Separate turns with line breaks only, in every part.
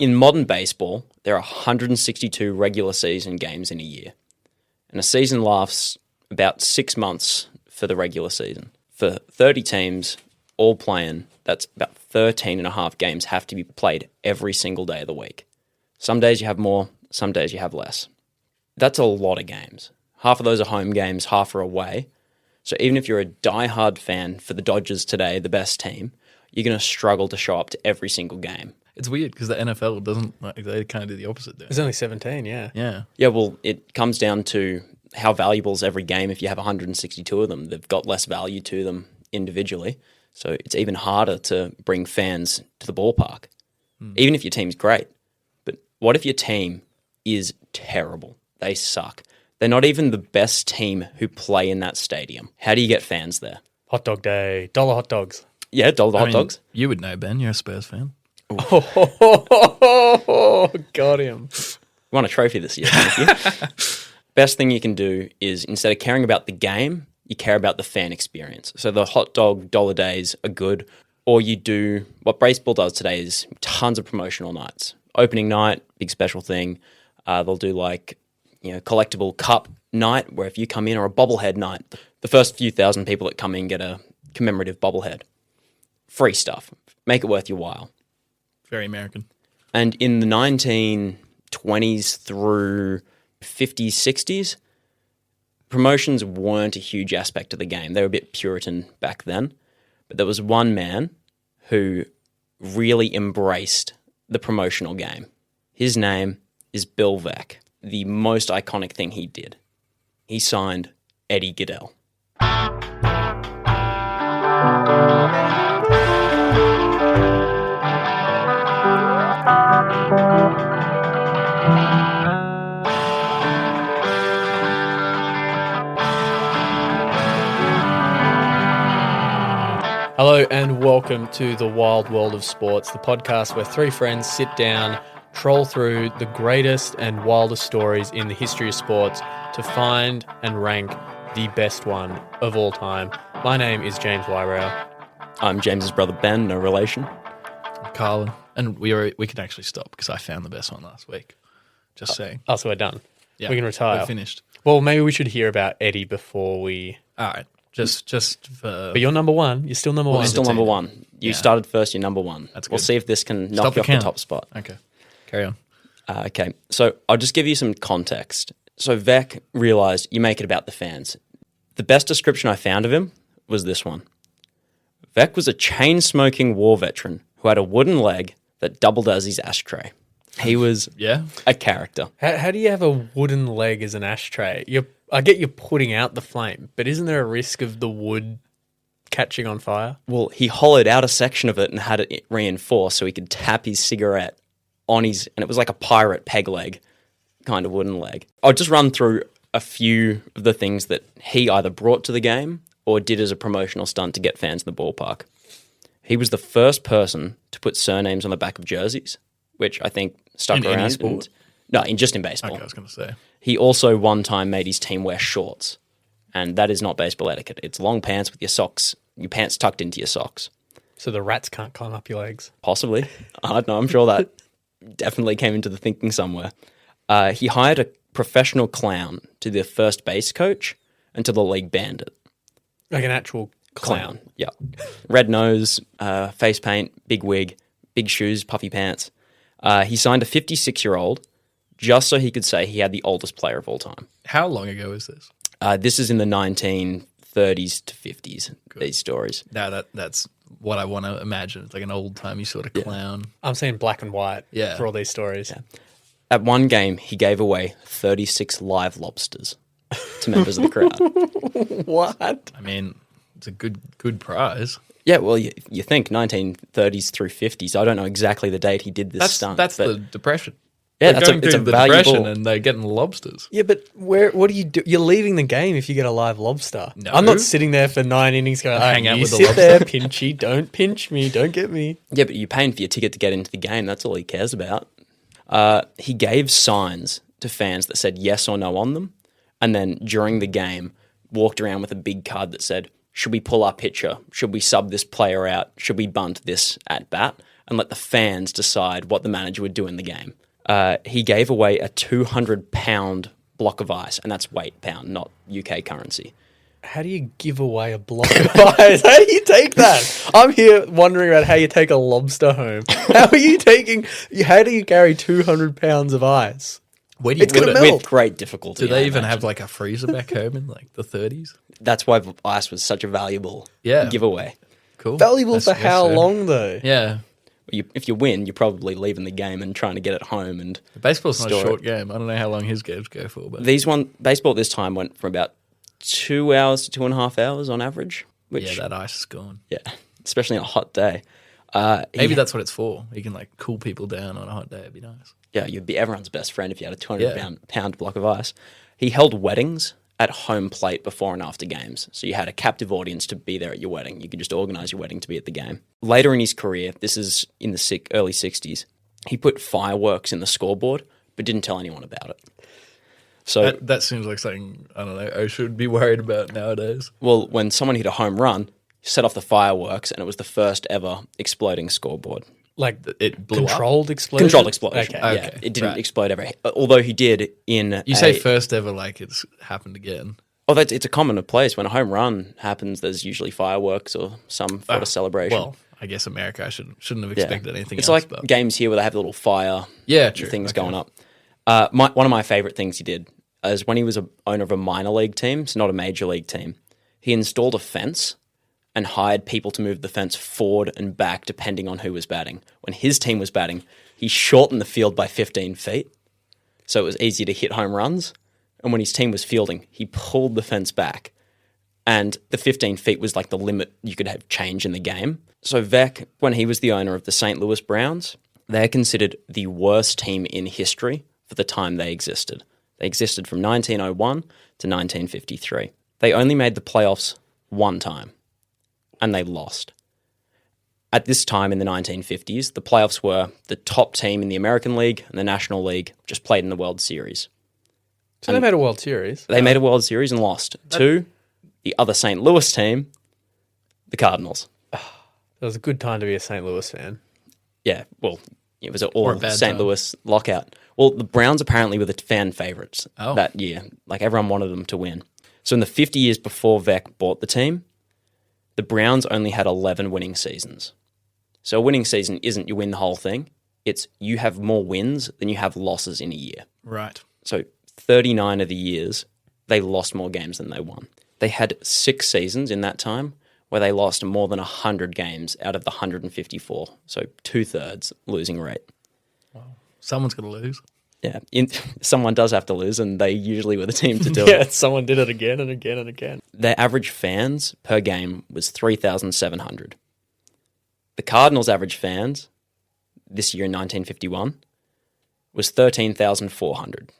In modern baseball, there are 162 regular season games in a year. And a season lasts about 6 months for the regular season. For 30 teams, all playing, that's about 13 and a half games have to be played every single day of the week. Some days you have more, some days you have less. That's a lot of games. Half of those are home games, half are away. So even if you're a diehard fan for the Dodgers today, the best team, you're going to struggle to show up to every single game.
It's weird because the NFL doesn't, they kind of do the opposite there.
There's only 17, yeah.
Yeah, well, it comes down to how valuable is every game. If you have 162 of them, they've got less value to them individually. So it's even harder to bring fans to the ballpark, even if your team's great. But what if your team is terrible? They suck. They're not even the best team who play in that stadium. How do you get fans there?
Hot dog day. $1 hot dogs.
Yeah, dollar hot dogs.
You would know, Ben. You're a Spurs fan.
Oh, got him.
Won a trophy this year, thank you. Best thing you can do is, instead of caring about the game, you care about the fan experience. So the hot dog dollar days are good. Or you do, what baseball does today is tons of promotional nights. Opening night, big special thing. They'll do collectible cup night, where if you come in, or a bobblehead night, the first few thousand people that come in get a commemorative bobblehead. Free stuff. Make it worth your while.
Very American.
And in the 1920s through 50s, 60s, promotions weren't a huge aspect of the game. They were a bit Puritan back then. But there was one man who really embraced the promotional game. His name is Bill Veeck. The most iconic thing he did, he signed Eddie Gaedel.
Hello and welcome to the Wild World of Sports, the podcast where three friends sit down, troll through the greatest and wildest stories in the history of sports to find and rank the best one of all time. My name is James Whybrow.
I'm James's brother Ben, no relation.
Carlin. And we can actually stop because I found the best one last week. Just saying.
Oh, so we're done.
Yeah,
we can retire.
We're finished.
Well, maybe we should hear about Eddie before we...
All right. Just for...
But you're number one. You're still number one.
You're still number one. You started first, you're number one.
That's
We'll
good.
see if this can knock you off the top spot.
Okay. Carry on.
Okay, so I'll just give you some context. So Veeck realised you make it about the fans. The best description I found of him was this one. Veeck was a chain-smoking war veteran who had a wooden leg that doubled as his ashtray. He was a character.
How do you have a wooden leg as an ashtray? I get you're putting out the flame, but isn't there a risk of the wood catching on fire?
Well, he hollowed out a section of it and had it reinforced so he could tap his cigarette on his, and it was like a pirate peg leg, kind of wooden leg. I'll just run through a few of the things that he either brought to the game or did as a promotional stunt to get fans in the ballpark. He was the first person to put surnames on the back of jerseys, which I think stuck
In
around.
any sport?
Just in baseball.
Okay, I was going to say.
He also one time made his team wear shorts, and that is not baseball etiquette. It's long pants with your pants tucked into your socks.
So the rats can't climb up your legs?
Possibly. I don't know. I'm sure that definitely came into the thinking somewhere. He hired a professional clown to be the first base coach until the league banned it.
Like an actual clown?
Yeah. Red nose, face paint, big wig, big shoes, puffy pants. He signed a 56-year-old just so he could say he had the oldest player of all time.
How long ago is this?
This is in the 1930s to 50s, these stories.
No, that's what I want to imagine. It's like an old-timey sort of clown.
I'm seeing black and white for all these stories.
Yeah. At one game, he gave away 36 live lobsters to members of the crowd.
What?
I mean, it's a good prize.
Yeah, well, you think 1930s through 50s. I don't know exactly the date he did this stunt.
That's the Depression.
Yeah,
They're
it's
going
a
through the
valuable...
Depression and they're getting lobsters.
Yeah, but what do you do? You're leaving the game if you get a live lobster.
No.
I'm not sitting there for 9 innings going,
Hang out
you
with the
sit
lobster.
there, Pinchy, don't pinch me, don't get me.
Yeah, but you're paying for your ticket to get into the game. That's all he cares about. He gave signs to fans that said yes or no on them, and then during the game walked around with a big card that said, should we pull our pitcher? Should we sub this player out? Should we bunt this at bat? and let the fans decide what the manager would do in the game. He gave away a 200-pound block of ice, and that's weight pound, not UK currency.
How do you give away a block of ice? How do you take that? I'm here wondering about how you take a lobster home. How do you carry 200 pounds of ice?
Where do you
It's gonna
put it?
melt.
With great difficulty.
Do they
I
even
imagine.
have like a freezer back home in like the 30s?
That's why ice was such a valuable
Yeah.
giveaway.
Cool.
Valuable
That's-
for
I guess
how
so.
long, though?
Yeah.
If you win, you're probably leaving the game and trying to get it home. And
Baseball's not a
Store it.
short game. I don't know how long his games go for, but
baseball at this time went from about 2 hours to 2.5 hours on average. Which,
yeah, that ice is gone.
yeah, especially on a hot day.
Maybe that's what it's for. You can like cool people down on a hot day. It'd be nice.
Yeah, you'd be everyone's best friend if you had a 200
Yeah.
pound block of ice. He held weddings at home plate before and after games. So you had a captive audience to be there at your wedding. You could just organise your wedding to be at the game. Later in his career, this is in the early 60s, he put fireworks in the scoreboard but didn't tell anyone about it. So,
That seems like something, I don't know, I should be worried about nowadays.
well, when someone hit a home run, he set off the fireworks and it was the first ever exploding scoreboard.
Like
It blew up.
controlled explosion?
Controlled explosion.
Okay.
Yeah, it didn't
right.
explode ever. Although he did in
You say first ever like it's happened again.
Oh, it's a common place. When a home run happens, there's usually fireworks or some sort of celebration.
Well, I guess America, I shouldn't have expected anything
it's
else.
like
but
games here where they have a little fire
yeah, true.
things
Okay.
going up. One of my favorite things he did is when he was a owner of a minor league team, so not a major league team, he installed a fence and hired people to move the fence forward and back depending on who was batting. When his team was batting, he shortened the field by 15 feet, so it was easier to hit home runs. And when his team was fielding, he pulled the fence back. And the 15 feet was like the limit you could have change in the game. So Vec, when he was the owner of the St. Louis Browns, they're considered the worst team in history for the time they existed. They existed from 1901 to 1953. They only made the playoffs one time, and they lost. At this time in the 1950s, the playoffs were the top team in the American League and the National League just played in the World Series.
So they made a World Series.
They made a World Series and lost to the other St. Louis team, the Cardinals.
It was a good time to be a St. Louis fan.
Yeah, well, it was an
Or
all
a bad
St.
time.
Louis lockout. Well, the Browns apparently were the fan favourites
Oh.
that year. Like, everyone wanted them to win. So in the 50 years before Vec bought the team, the Browns only had 11 winning seasons. So a winning season isn't you win the whole thing. It's you have more wins than you have losses in a year.
Right.
So 39 of the years, they lost more games than they won. They had 6 seasons in that time where they lost more than 100 games out of the 154. So 2/3 losing rate.
Someone's going to lose.
Yeah, someone does have to lose, and they usually were the team to do
Yeah,
it.
someone did it again and again and again.
Their average fans per game was 3,700. The Cardinals' average fans this year in 1951 was 13,400.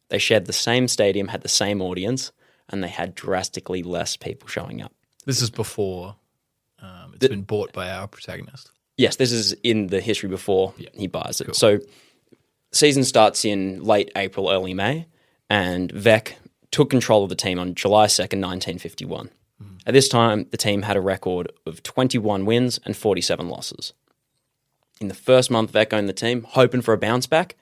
They shared the same stadium, had the same audience, and they had drastically less people showing up.
This is before it's been bought by our protagonist.
Yes, this is in the history before he buys it.
Cool.
So season starts in late April, early May, and Vec took control of the team on July 2nd, 1951. At this time, the team had a record of 21 wins and 47 losses. In the first month Vec owned the team, hoping for a bounce back,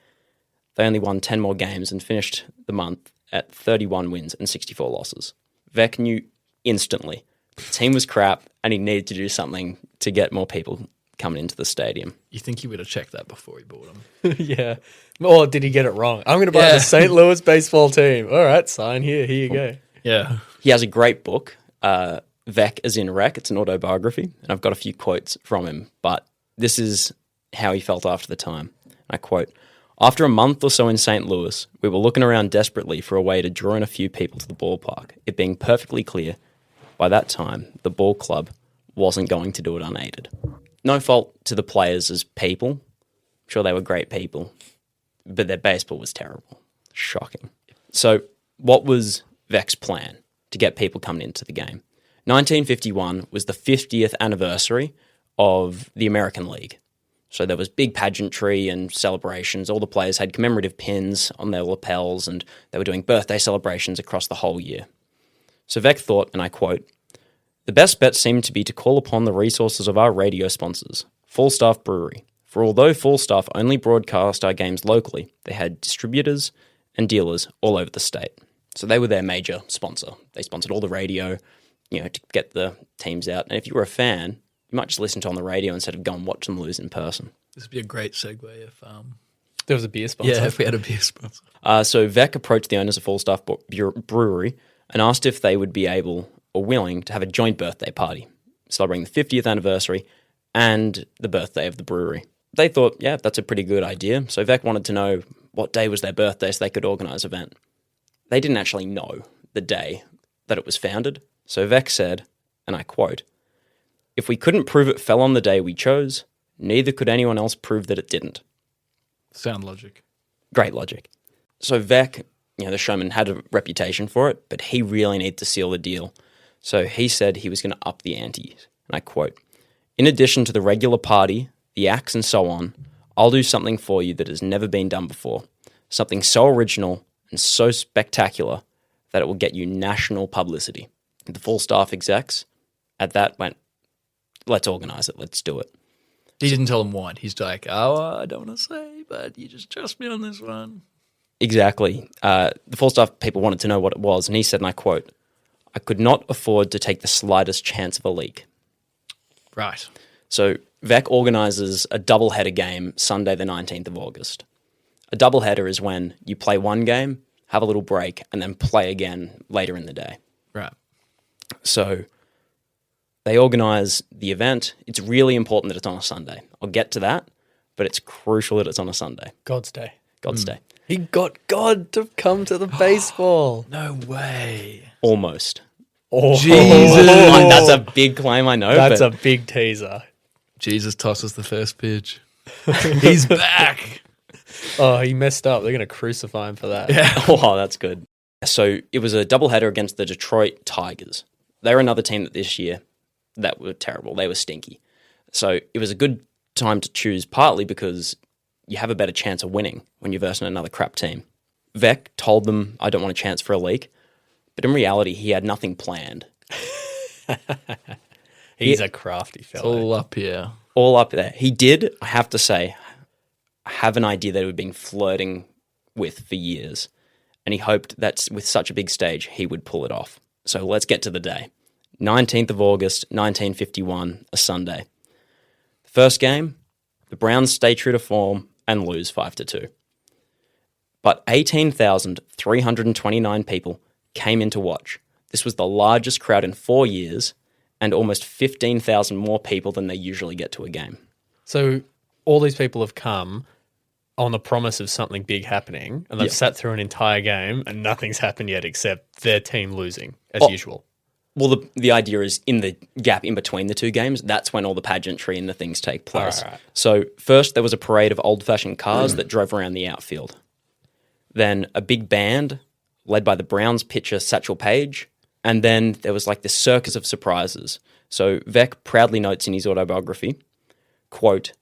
they only won 10 more games and finished the month at 31 wins and 64 losses. Vec knew instantly the team was crap and he needed to do something to get more people coming into the stadium.
You think he would have checked that before he bought him?
Yeah. Or did he get it wrong? I'm going to buy
Yeah.
the St. Louis baseball team. All right, sign here. Here you go.
Yeah.
He has a great book, Vec as in Wreck. It's an autobiography, and I've got a few quotes from him, but this is how he felt after the time. I quote, "After a month or so in St. Louis, we were looking around desperately for a way to draw in a few people to the ballpark, it being perfectly clear by that time the ball club wasn't going to do it unaided." No fault to the players as people. I'm sure they were great people, but their baseball was terrible. Shocking. So what was Vec's plan to get people coming into the game? 1951 was the 50th anniversary of the American League. So there was big pageantry and celebrations. All the players had commemorative pins on their lapels, and they were doing birthday celebrations across the whole year. So Vec thought, and I quote, "The best bet seemed to be to call upon the resources of our radio sponsors. Falstaff Brewery. For although Falstaff only broadcast our games locally, they had distributors and dealers all over the state. So they were their major sponsor. They sponsored all the radio, to get the teams out. And if you were a fan, you might just listen to on the radio instead of go and watch them lose in person.
This would be a great segue if
there was a beer sponsor.
Yeah, if we had a beer sponsor.
So Vec approached the owners of Falstaff Brewery and asked if they would be able or willing to have a joint birthday party, celebrating the 50th anniversary and the birthday of the brewery. They thought, yeah, that's a pretty good idea. So Vec wanted to know what day was their birthday so they could organise an event. They didn't actually know the day that it was founded. So Vec said, and I quote, "If we couldn't prove it fell on the day we chose, neither could anyone else prove that it didn't."
Sound logic.
Great logic. So Vec, the showman, had a reputation for it, but he really needed to seal the deal. So he said he was going to up the ante. And I quote, "In addition to the regular party, the acts and so on, I'll do something for you that has never been done before. Something so original and so spectacular that it will get you national publicity." The Falstaff execs at that went, "Let's organise it. Let's do it."
He didn't tell them why. He's like, I don't want to say, but you just trust me on this one.
Exactly. The Falstaff people wanted to know what it was, and he said, and I quote, "I could not afford to take the slightest chance of a leak."
Right.
So Vec organises a doubleheader game Sunday the 19th of August. A doubleheader is when you play one game, have a little break, and then play again later in the day.
Right.
So they organise the event. It's really important that it's on a Sunday. I'll get to that, but it's crucial that it's on a Sunday.
God's Day.
God's Day.
He got God to come to the baseball.
No way.
Almost.
Oh,
Jesus.
That's a big claim, I know.
That's
but
a big teaser.
Jesus tosses the first pitch. He's back.
Oh, he messed up. They're going to crucify him for that.
Yeah.
Oh, that's good. So it was a doubleheader against the Detroit Tigers. They're another team that this year that were terrible. They were stinky. So it was a good time to choose, partly because you have a better chance of winning when you're versing another crap team. Vec told them, "I don't want a chance for a leak." But in reality, he had nothing planned.
He's a crafty
It's
fellow.
all up here.
All up there. He did, I have to say, have an idea that he'd been flirting with for years. And he hoped that with such a big stage, he would pull it off. So let's get to the day. 19th of August, 1951, a Sunday. The first game, the Browns stay true to form and lose 5-2. But 18,329 people came in to watch. This was the largest crowd in 4 years and almost 15,000 more people than they usually get to a game.
So all these people have come on the promise of something big happening, and they've sat through an entire game and nothing's happened yet except their team losing, as usual.
Well, the idea is in the gap in between the two games, that's when all the pageantry and the things take place.
All right.
So first there was a parade of old-fashioned cars that drove around the outfield. Then a big band led by the Browns pitcher Satchel Paige. And then there was like this circus of surprises. So Vec proudly notes in his autobiography, quote,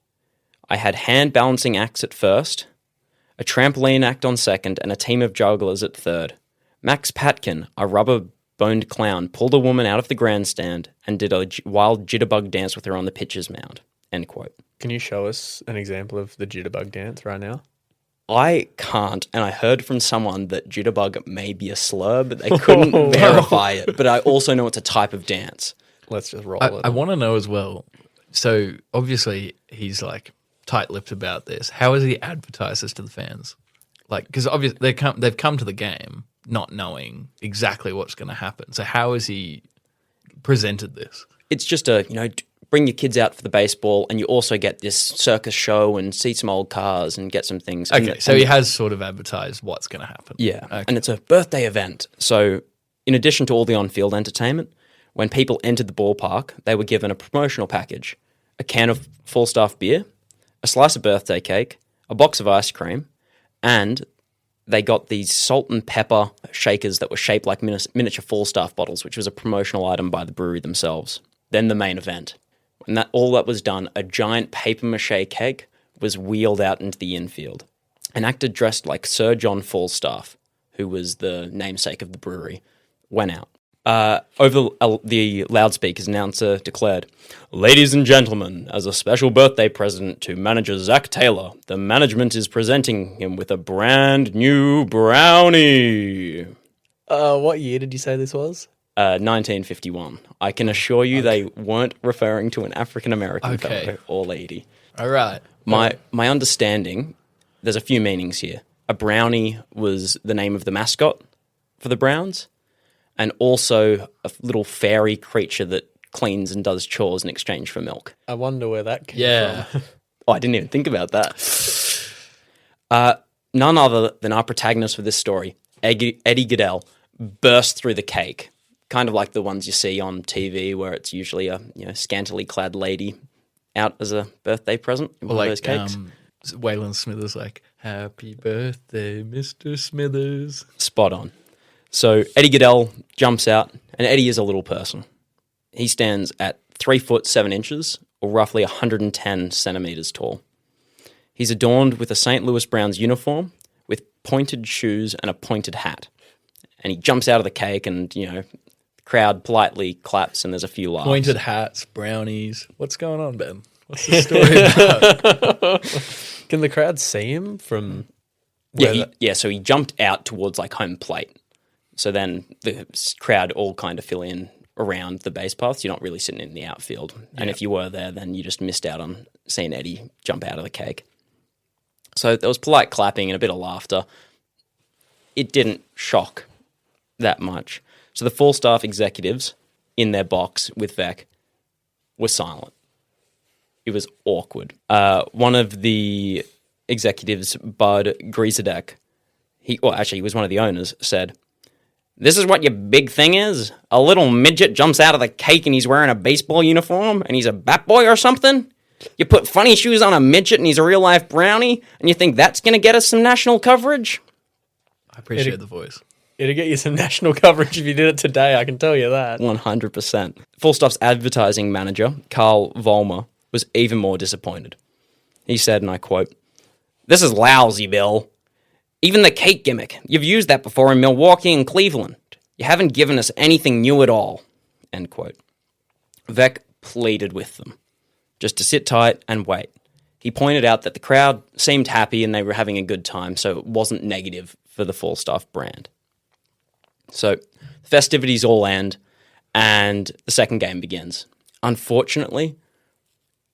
"I had hand-balancing acts at first, a trampoline act on second, and a team of jugglers at third. Max Patkin, a rubber-boned clown, pulled a woman out of the grandstand and did a wild jitterbug dance with her on the pitcher's mound." End quote.
Can you show us an example of the jitterbug dance right now?
I can't, and I heard from someone that jitterbug may be a slur, but they couldn't verify it. But I also know it's a type of dance.
Let's just roll it.
I want to know as well. So obviously he's like tight-lipped about this. How has he advertised this to the fans? Like, because obviously they've come to the game not knowing exactly what's going to happen. So how has he presented this?
It's just bring your kids out for the baseball, and you also get this circus show and see some old cars and get some things.
Okay, so he has sort of advertised what's going to happen.
Yeah,
Okay.
and it's a birthday event. So in addition to all the on-field entertainment, when people entered the ballpark, they were given a promotional package, a can of Falstaff beer, a slice of birthday cake, a box of ice cream, and they got these salt and pepper shakers that were shaped like miniature Falstaff bottles, which was a promotional item by the brewery themselves. Then the main event. When all that was done, a giant papier-mâché keg was wheeled out into the infield. An actor dressed like Sir John Falstaff, who was the namesake of the brewery, went out. Over the loudspeakers, announcer declared, "Ladies and gentlemen, as a special birthday present to manager Zach Taylor, the management is presenting him with a brand new brownie."
What year did you say this was?
1951. I can assure you they weren't referring to an African-American fellow or lady.
All right.
My understanding, there's a few meanings here. A brownie was the name of the mascot for the Browns, and also a little fairy creature that cleans and does chores in exchange for milk.
I wonder where that came from.
Oh, I didn't even think about that. None other than our protagonist for this story, Eddie Gaedel, burst through the cake, kind of like the ones you see on TV where it's usually a scantily clad lady out as a birthday present in one of those cakes.
Waylon Smithers, like, "Happy birthday, Mr. Smithers."
Spot on. So Eddie Gaedel jumps out, and Eddie is a little person. He stands at 3 foot 7 inches, or roughly 110 centimeters tall. He's adorned with a St. Louis Browns uniform, with pointed shoes and a pointed hat. And he jumps out of the cake, and the crowd politely claps, and there's a few laughs.
Pointed hats, brownies. What's going on, Ben? What's the story about?
Can the crowd see him from?
So he jumped out towards like home plate. So then the crowd all kind of fill in around the base paths. You're not really sitting in the outfield. And if you were there, then you just missed out on seeing Eddie jump out of the cake. So there was polite clapping and a bit of laughter. It didn't shock that much. So the full staff executives in their box with Vec were silent. It was awkward. One of the executives, Bud Griesedek, he was one of the owners, said, "This is what your big thing is? A little midget jumps out of the cake and he's wearing a baseball uniform and he's a bat boy or something? You put funny shoes on a midget and he's a real-life brownie and you think that's going to get us some national coverage?"
I appreciate the voice.
It'll get you some national coverage if you did it today, I can tell you that.
100%. Full Staff's advertising manager, Carl Vollmer, was even more disappointed. He said, and I quote, "This is lousy, Bill. Even the cake gimmick. You've used that before in Milwaukee and Cleveland. You haven't given us anything new at all." End quote. Vec pleaded with them just to sit tight and wait. He pointed out that the crowd seemed happy and they were having a good time, so it wasn't negative for the Full Staff brand. So the festivities all end and the second game begins. Unfortunately,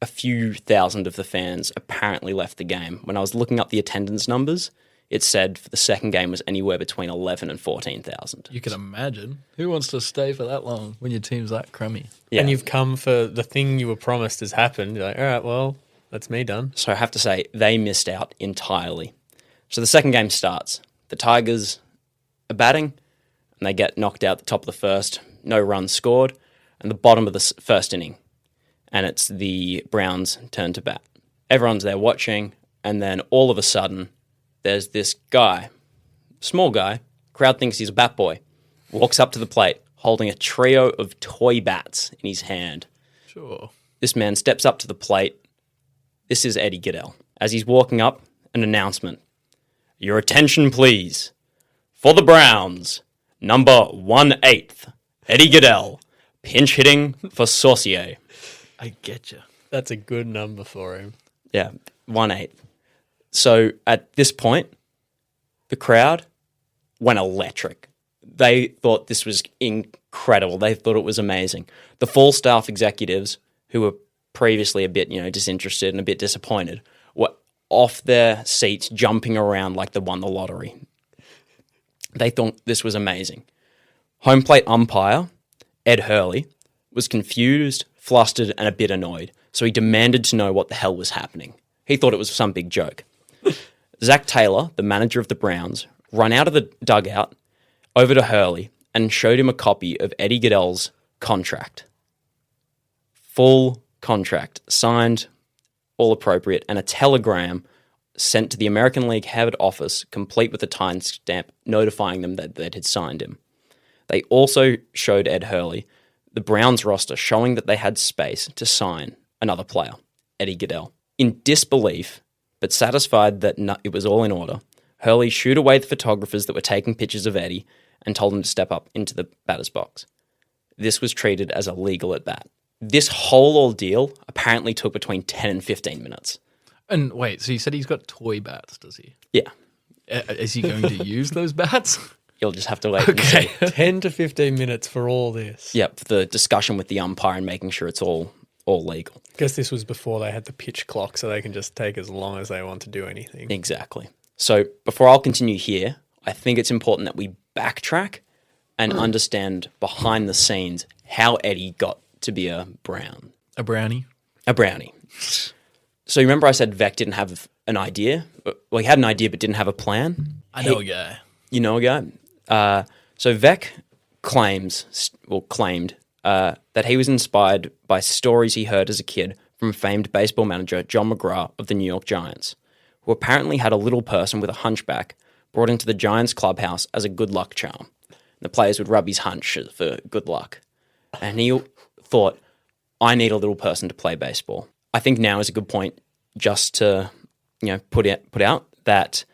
a few thousand of the fans apparently left the game. When I was looking up the attendance numbers, it said for the second game was anywhere between 11 and 14,000.
You can imagine. Who wants to stay for that long when your team's that crummy?
Yeah.
And you've come for the thing you were promised has happened. You're like, all right, well, that's me done.
So I have to say, they missed out entirely. So the second game starts. The Tigers are batting, and they get knocked out at the top of the first. No runs scored, and the bottom of the first inning. And it's the Browns' turn to bat. Everyone's there watching, and then all of a sudden, there's this guy, small guy, crowd thinks he's a bat boy, walks up to the plate holding a trio of toy bats in his hand.
Sure.
This man steps up to the plate. This is Eddie Gaedel. As he's walking up, an announcement. "Your attention, please. For the Browns, number 1/8, Eddie Gaedel, pinch hitting for Saucier."
I get you.
That's a good number for him.
Yeah, 1/8. So at this point, the crowd went electric. They thought this was incredible. They thought it was amazing. The Full Staff executives, who were previously a bit, disinterested and a bit disappointed, were off their seats jumping around like they won the lottery. They thought this was amazing. Home plate umpire, Ed Hurley, was confused, flustered, and a bit annoyed, so he demanded to know what the hell was happening. He thought it was some big joke. Zach Taylor, the manager of the Browns, ran out of the dugout over to Hurley and showed him a copy of Eddie Gaedel's contract. Full contract, signed, all appropriate, and a telegram sent to the American League head office, complete with a timestamp notifying them that they had signed him. They also showed Ed Hurley the Browns roster, showing that they had space to sign another player, Eddie Gaedel. In disbelief, but satisfied that it was all in order, Hurley shooed away the photographers that were taking pictures of Eddie and told them to step up into the batter's box. this was treated as illegal at bat. This whole ordeal apparently took between 10 and 15 minutes.
And wait, so you said he's got toy bats, does he?
Yeah.
Is he going to use those bats?
You'll just have to wait and see.
10 to 15 minutes for all this.
Yep, the discussion with the umpire and making sure it's all legal.
I guess this was before they had the pitch clock, so they can just take as long as they want to do anything.
Exactly. So before I'll continue here, I think it's important that we backtrack and understand behind the scenes how Eddie got to be a Brown.
A brownie?
A brownie. So you remember I said Vec didn't have an idea? Well, he had an idea but didn't have a plan?
I know a guy.
You know a guy? So Vec claimed that he was inspired by stories he heard as a kid from famed baseball manager John McGrath of the New York Giants, who apparently had a little person with a hunchback brought into the Giants clubhouse as a good luck charm. The players would rub his hunch for good luck. And he thought, I need a little person to play baseball. I think now is a good point just to put out that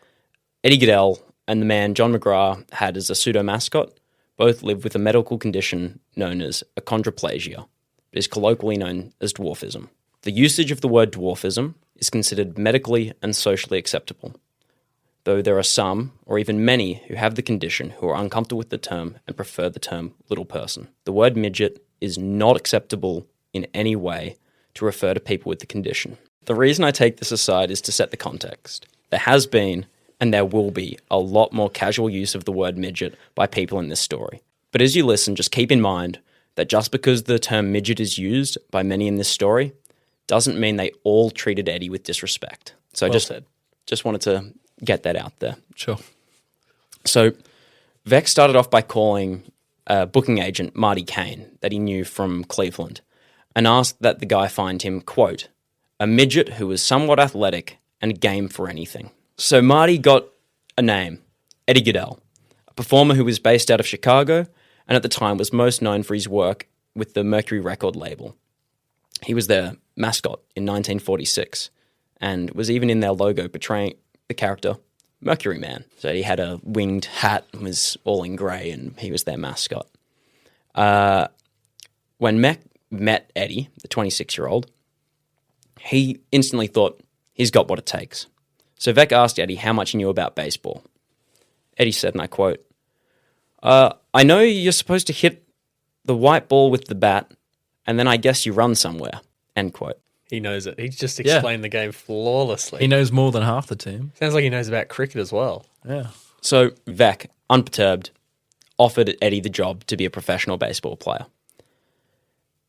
Eddie Gaedel and the man John McGrath had as a pseudo mascot both live with a medical condition known as achondroplasia. It is colloquially known as dwarfism. The usage of the word dwarfism is considered medically and socially acceptable, though there are some, or even many, who have the condition who are uncomfortable with the term and prefer the term little person. The word midget is not acceptable in any way to refer to people with the condition. The reason I take this aside is to set the context. There has been, and there will be, a lot more casual use of the word midget by people in this story. But as you listen, just keep in mind that just because the term midget is used by many in this story doesn't mean they all treated Eddie with disrespect. So
Well
I
said.
just wanted to get that out there.
Sure.
So Vec started off by calling booking agent Marty Kane that he knew from Cleveland and asked that the guy find him, quote, a midget who was somewhat athletic and game for anything. So Marty got a name, Eddie Gaedel, a performer who was based out of Chicago and at the time was most known for his work with the Mercury record label. He was their mascot in 1946 and was even in their logo portraying the character Mercury Man. So he had a winged hat and was all in grey and he was their mascot. When Mech met Eddie, the 26-year-old, he instantly thought, he's got what it takes. So Vec asked Eddie how much he knew about baseball. Eddie said, and I quote, I know you're supposed to hit the white ball with the bat, and then I guess you run somewhere, end quote.
He knows it. He's just explained the game flawlessly.
He knows more than half the team.
Sounds like he knows about cricket as well.
Yeah.
So Vec, unperturbed, offered Eddie the job to be a professional baseball player.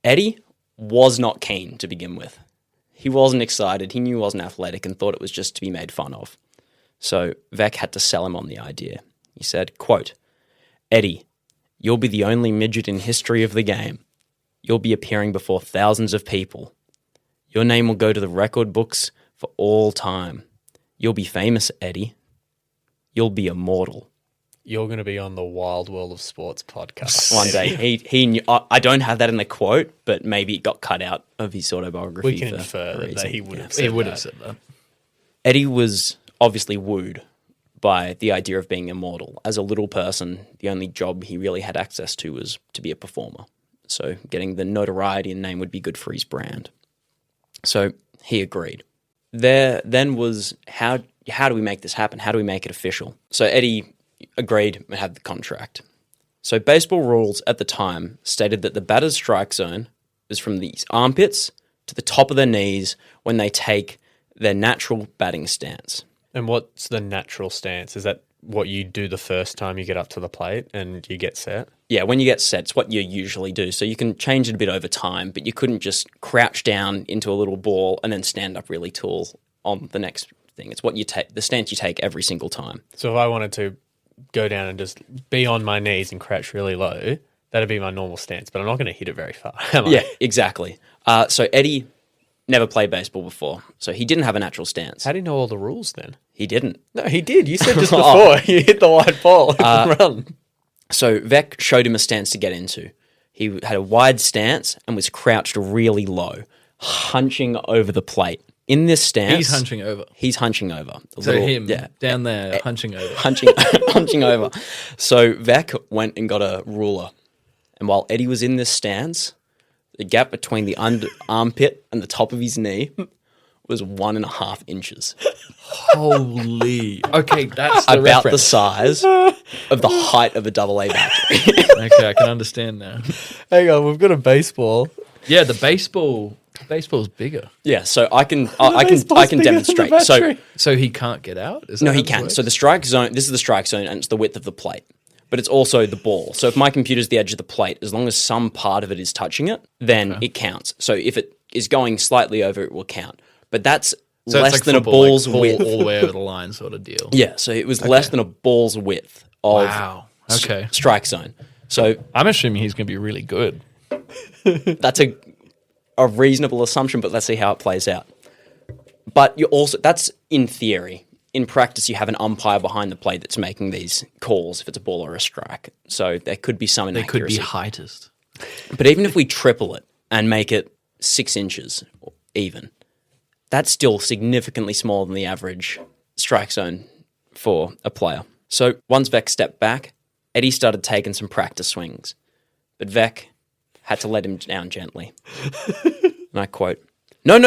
Eddie was not keen to begin with. He wasn't excited, he knew he wasn't athletic and thought it was just to be made fun of. So Vec had to sell him on the idea. He said, quote, Eddie, you'll be the only midget in history of the game. You'll be appearing before thousands of people. Your name will go to the record books for all time. You'll be famous, Eddie. You'll be immortal.
You're going to be on the Wild World of Sports podcast.
One day. He knew, I don't have that in the quote, but maybe it got cut out of his autobiography.
We can
for
infer
a
that
reason.
he would have
Yeah.
said
He would
that.
have said that.
Eddie was obviously wooed by the idea of being immortal. As a little person, the only job he really had access to was to be a performer. So getting the notoriety and name would be good for his brand. So he agreed. There then was, how do we make this happen? How do we make it official? So Eddie agreed and had the contract. So baseball rules at the time stated that the batter's strike zone was from the armpits to the top of their knees when they take their natural batting stance.
And what's the natural stance? Is that what you do the first time you get up to the plate and you get set?
Yeah, when you get set, it's what you usually do. So you can change it a bit over time, but you couldn't just crouch down into a little ball and then stand up really tall on the next thing. It's what you take, the stance you take every single time.
So if I wanted to go down and just be on my knees and crouch really low, that'd be my normal stance, but I'm not going to hit it very far, am I?
Yeah, exactly. So Eddie never played baseball before, so he didn't have a natural stance.
How do you know all the rules then?
He didn't.
No, he did. You said just before you hit the white ball, and run.
So Vec showed him a stance to get into. He had a wide stance and was crouched really low, hunching over the plate. In this stance...
He's hunching over.
He's hunching over.
So him down there hunching over.
hunching over. So Vec went and got a ruler And while Eddie was in this stance, the gap between the armpit and the top of his knee was 1.5 inches.
Holy. Okay, that's the
About the
reference.
size of the height of a AA battery.
Okay, I can understand now.
Hang on, we've got a baseball.
Yeah, the baseball's bigger.
Yeah, so I can
baseball's bigger than the
demonstrate. So
battery.
So he can't get out? Is that
no,
how
he
this
can.
works?
So the strike zone, this is the strike zone, and it's the width of the plate. But it's also the ball. So if my computer's the edge of the plate, as long as some part of it is touching it, then it counts. So if it is going slightly over, it will count. But that's
So
less
it's like
than
football,
a ball's
like ball
width.
all the way over the line sort of deal.
Yeah, so it was less than a ball's width of
Wow. Okay.
strike zone. So
I'm assuming he's going to be really good.
that's a reasonable assumption, but let's see how it plays out. But you also, that's in theory. In practice, you have an umpire behind the plate that's making these calls if it's a ball or a strike. So there could be some
They
inaccuracy.
could be heightest.
But even if we triple it and make it 6 inches even, that's still significantly smaller than the average strike zone for a player. So once Vec stepped back, Eddie started taking some practice swings. But Vec had to let him down gently. And I quote, No.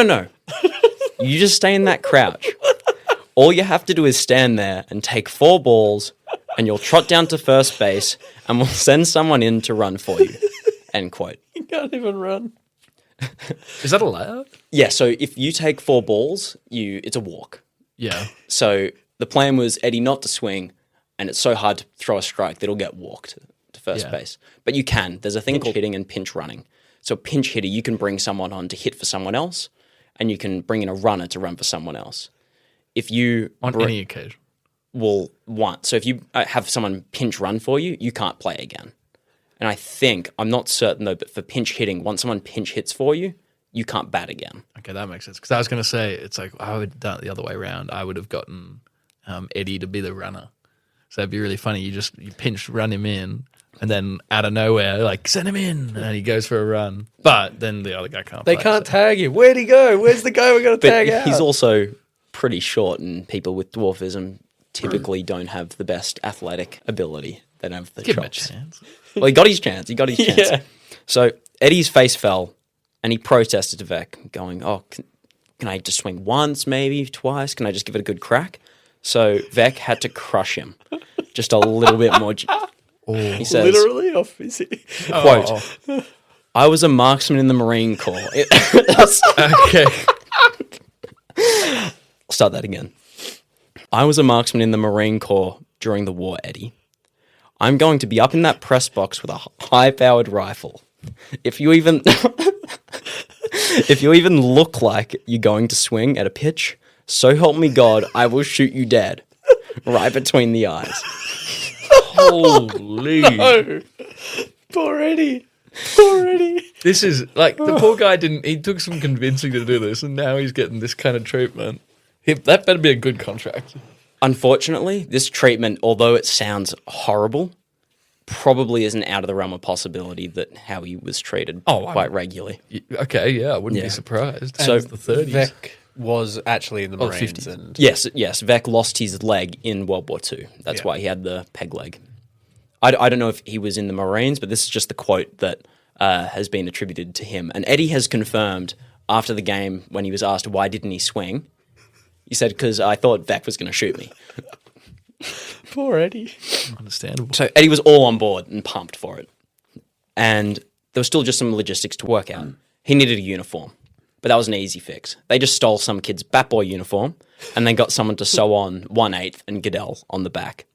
You just stay in that crouch. All you have to do is stand there and take 4 balls, and you'll trot down to first base, and we'll send someone in to run for you. End quote.
You can't even run.
Is that allowed?
Yeah, so if you take 4 balls, it's a walk.
Yeah.
So the plan was Eddie not to swing, and it's so hard to throw a strike that it'll get walked to first
Yeah.
base. But you can. There's a thing called hitting and pinch running. So a pinch hitter, you can bring someone on to hit for someone else, and you can bring in a runner to run for someone else. If you
On any occasion.
will want, so if you have someone pinch run for you, you can't play again. And I think, I'm not certain though, but for pinch hitting, once someone pinch hits for you, you can't bat again.
Okay, that makes sense. Because I was going to say, it's like, I would have done it the other way around. I would have gotten Eddie to be the runner. So it'd be really funny. You pinch run him in, and then out of nowhere, like, send him in, and he goes for a run. But then the other guy can't
They
play,
can't
so-
tag him. Where'd he go? Where's the guy we're going to
But
tag out?
he's also pretty short, and people with dwarfism typically don't have the best athletic ability. They don't have the
Give him a
chops.
chance.
Well, he got his chance.
Yeah.
So Eddie's face fell, and he protested to Vec, going, "Oh, can I just swing once, maybe twice? Can I just give it a good crack?" So Vec had to crush him just a little bit more. He says,
Literally off his
quote, "I was a marksman in the Marine Corps."
Okay.
I'll start that again. "I was a marksman in the Marine Corps during the war, Eddie. I'm going to be up in that press box with a high-powered rifle. If you even look like you're going to swing at a pitch, so help me God, I will shoot you dead, right between the eyes."
Holy.
Oh, poor Eddie. Poor Eddie.
This is, like, the poor guy he took some convincing to do this, and now he's getting this kind of treatment. That better be a good contract.
Unfortunately, this treatment, although it sounds horrible, probably isn't out of the realm of possibility that how he was treated quite regularly.
Okay, yeah, I wouldn't
Yeah.
be surprised.
So-
It's the 30s.
Vec was actually in the
Oh,
Marines.
50s.
And
Yes, Vec lost his leg in World War II. That's why he had the peg leg. I don't know if he was in the Marines, but this is just the quote that has been attributed to him. And Eddie has confirmed after the game when he was asked why didn't he swing, he said, "Because I thought Vec was going to shoot me."
poor Eddie.
Understandable.
So Eddie was all on board and pumped for it. And there was still just some logistics to work out. He needed a uniform, but that was an easy fix. They just stole some kid's bat boy uniform and then got someone to sew on 1/8 and Gaedel on the back.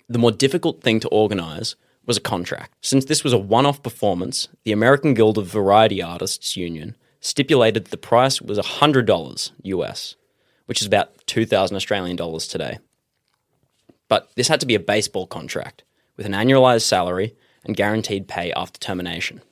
The more difficult thing to organise was a contract. Since this was a one-off performance, the American Guild of Variety Artists Union stipulated the price was $100 US, which is about 2,000 Australian dollars today. But this had to be a baseball contract with an annualised salary and guaranteed pay after termination.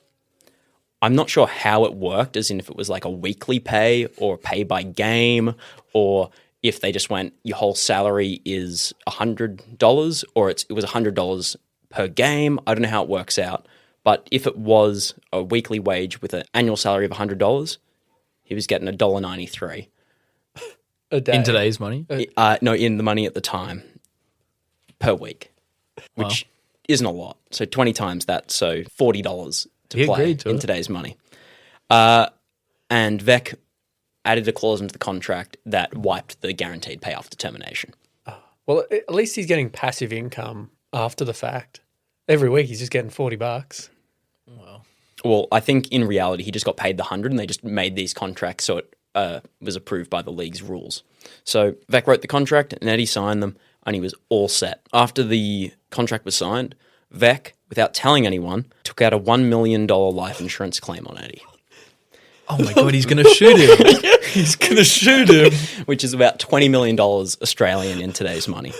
I'm not sure how it worked, as in if it was like a weekly pay or pay by game, or if they just went, your whole salary is $100, or it was $100 per game. I don't know how it works out. But if it was a weekly wage with an annual salary of $100, he was getting $1.93.
A day.
In today's money?
No, in the money at the time, per week, which isn't a lot. So 20 times that, so $40 to
He
play
agreed to
in
it.
today's money. And Vec added a clause into the contract that wiped the guaranteed payoff determination.
Well, at least he's getting passive income after the fact. Every week he's just getting $40.
Well, I think in reality he just got paid the 100 and they just made these contracts so it was approved by the league's rules. So Vec wrote the contract and Eddie signed them and he was all set. After the contract was signed, Vec, without telling anyone, took out a $1 million life insurance claim on Eddie,
Oh my God, he's going to shoot him. He's going to shoot him.
which is about $20 million Australian in today's money.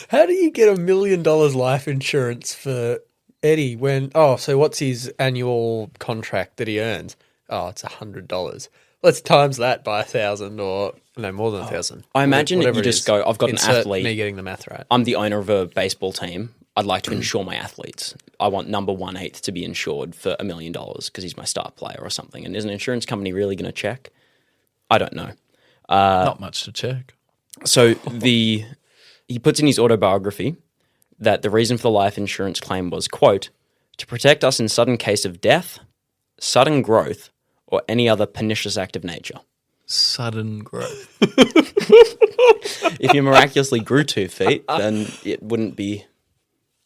How do you get $1 million life insurance for Eddie when, so what's his annual contract that he earns? Oh, it's $100. Let's times that by 1,000 or no, more than 1,000.
I imagine
Whatever
you
it
just
is.
go, I've got an
Insert
athlete.
Me getting the math right.
I'm the owner of a baseball team. I'd like to insure my athletes. I want number 1/8 to be insured for $1 million because he's my star player or something. And is an insurance company really going to check? I don't know.
Not much to check.
So he puts in his autobiography that the reason for the life insurance claim was, quote, to protect us in sudden case of death, sudden growth, or any other pernicious act of nature.
Sudden growth.
If you miraculously grew 2 feet, then it wouldn't be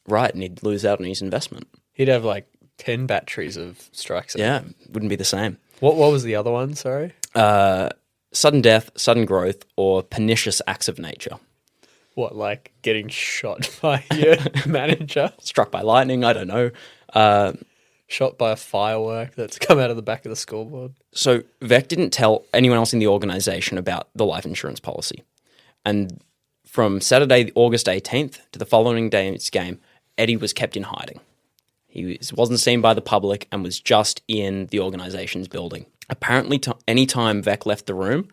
right and he'd lose out on his investment.
He'd have like 10 batteries of strikes.
Yeah, wouldn't be the same.
What was the other one? Sorry.
Sudden death, sudden growth, or pernicious acts of nature.
What, like getting shot by your manager?
Struck by lightning, I don't know.
Shot by a firework that's come out of the back of the scoreboard?
So Vec didn't tell anyone else in the organisation about the life insurance policy. And from Saturday, August 18th to the following day's game, Eddie was kept in hiding. He wasn't seen by the public and was just in the organisation's building. Apparently, any time Vec left the room,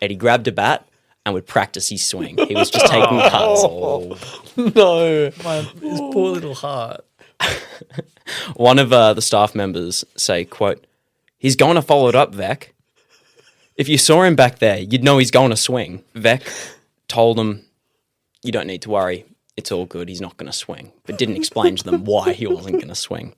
Eddie grabbed a bat and would practice his swing. He was just taking cuts.
No.
His poor little heart.
One of the staff members say, quote, he's going to follow it up, Vec. If you saw him back there, you'd know he's going to swing. Vec told him, you don't need to worry. It's all good. He's not going to swing. But didn't explain to them why he wasn't going to swing.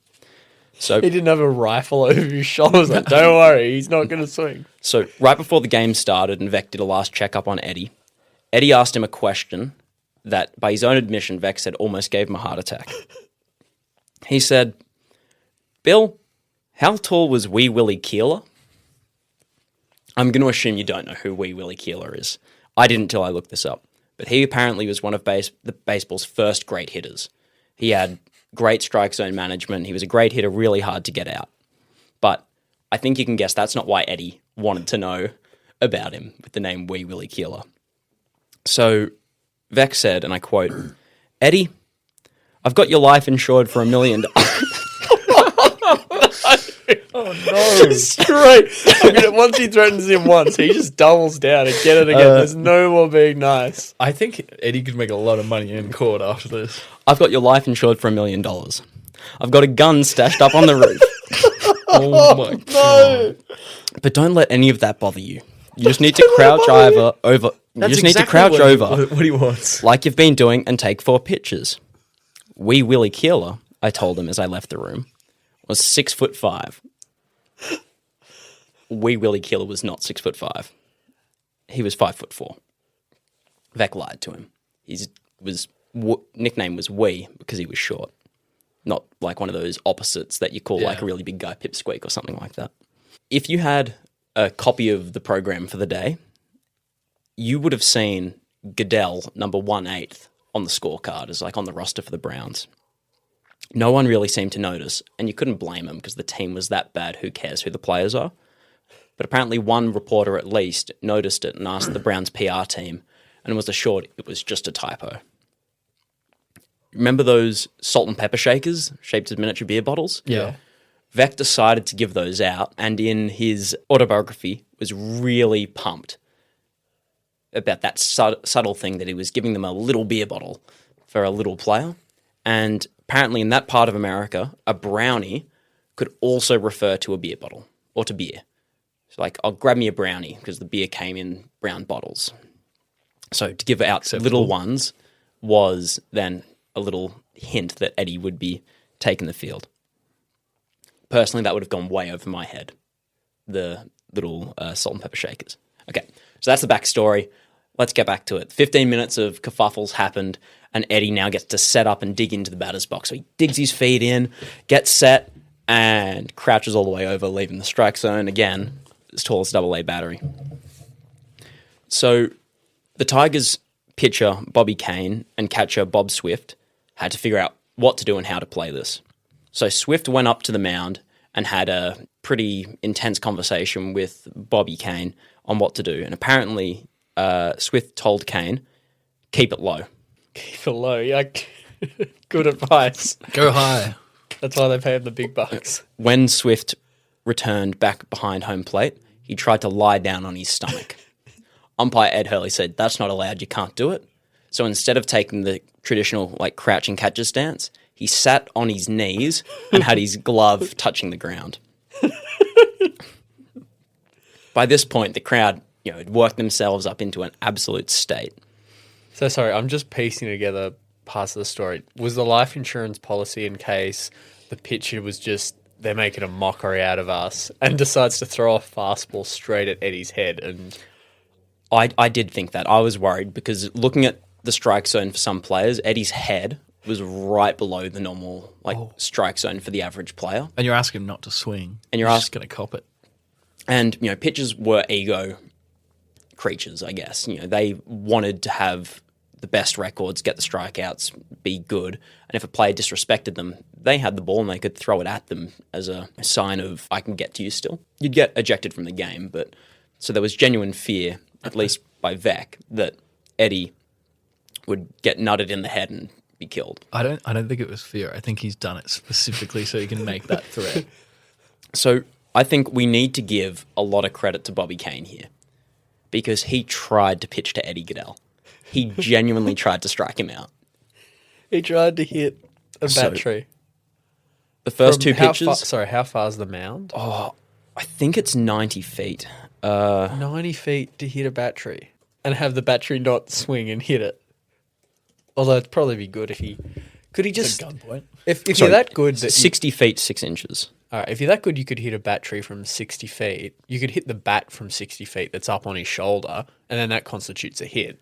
So
He didn't have a rifle over his shoulders. Like, don't worry, he's not going to swing.
So right before the game started and Vec did a last checkup on Eddie, Eddie asked him a question that, by his own admission, Vec said almost gave him a heart attack. He said, Bill, how tall was Wee Willie Keeler? I'm going to assume you don't know who Wee Willie Keeler is. I didn't till I looked this up. But he apparently was one of the baseball's first great hitters. He had great strike zone management. He was a great hitter, really hard to get out. But I think you can guess that's not why Eddie wanted to know about him with the name Wee Willie Keeler. So Vec said, and I quote, Eddie, I've got your life insured for $1 million.
Oh, no.
Straight. Once he threatens him once, he just doubles down and get it again. There's no more being nice.
I think Eddie could make a lot of money in court after this.
I've got your life insured for $1 million. I've got a gun stashed up on the roof.
Oh, my God.
But don't let any of that bother you. You just need to crouch over. You just need to crouch over
What he wants.
like you've been doing and take 4 pictures. Wee Willie Keeler, I told him as I left the room, was 6'5". Wee Willie Keeler was not 6'5". He was 5'4". Vec lied to him. His nickname was Wee because he was short, not like one of those opposites that you call like a really big guy, Pipsqueak or something like that. If you had a copy of the program for the day, you would have seen Gaedel number 1/8 on the scorecard as like on the roster for the Browns. No one really seemed to notice, and you couldn't blame him because the team was that bad. Who cares who the players are? But apparently one reporter at least noticed it and asked the Browns PR team, and was assured it was just a typo. Remember those salt and pepper shakers shaped as miniature beer bottles?
Yeah.
Vec decided to give those out, and in his autobiography was really pumped about that subtle thing that he was giving them a little beer bottle for a little player. And apparently in that part of America, a brownie could also refer to a beer bottle or to beer. So like, I'll grab me a brownie because the beer came in brown bottles. So to give out little ones was then a little hint that Eddie would be taking the field. Personally, that would have gone way over my head. The little salt and pepper shakers. Okay, so that's the backstory. Let's get back to it. 15 minutes of kerfuffles happened, and Eddie now gets to set up and dig into the batter's box. So he digs his feet in, gets set, and crouches all the way over, leaving the strike zone again, as tall as AA battery. So the Tigers pitcher, Bobby Kane, and catcher, Bob Swift, had to figure out what to do and how to play this. So Swift went up to the mound and had a pretty intense conversation with Bobby Kane on what to do. And apparently Swift told Kane, keep it low.
Keep it low. Yeah, good advice.
Go high.
That's why they pay him the big bucks.
When Swift returned back behind home plate, he tried to lie down on his stomach. Umpire Ed Hurley said, that's not allowed, you can't do it. So instead of taking the traditional crouching catcher stance, he sat on his knees and had his glove touching the ground. By this point, the crowd had worked themselves up into an absolute state.
So sorry, I'm just piecing together parts of the story. Was the life insurance policy in case the pitcher was just, they're making a mockery out of us, and decides to throw a fastball straight at Eddie's head? And
I did think that. I was worried because looking at the strike zone for some players, Eddie's head was right below the normal strike zone for the average player.
And you're asking him not to swing.
And you're
just going to cop it.
And, pitchers were ego creatures, I guess. They wanted to have the best records, get the strikeouts, be good. And if a player disrespected them, they had the ball and they could throw it at them as a sign of, I can get to you still. You'd get ejected from the game. So there was genuine fear, at least by Vec, that Eddie would get nutted in the head and be killed.
I don't think it was fear. I think he's done it specifically so he can make that threat.
So I think we need to give a lot of credit to Bobby Kane here because he tried to pitch to Eddie Gaedel. He genuinely tried to strike him out.
he tried to hit a battery.
The first two pitches...
How far is the mound?
I think it's 90 feet.
90 feet to hit a battery and have the battery not swing and hit it. Although it'd probably be good if he... Could he just...
Gunpoint.
If you're that good...
60 feet, 6 inches.
All right, if you're that good, you could hit a battery from 60 feet. You could hit the bat from 60 feet that's up on his shoulder, and then that constitutes a hit.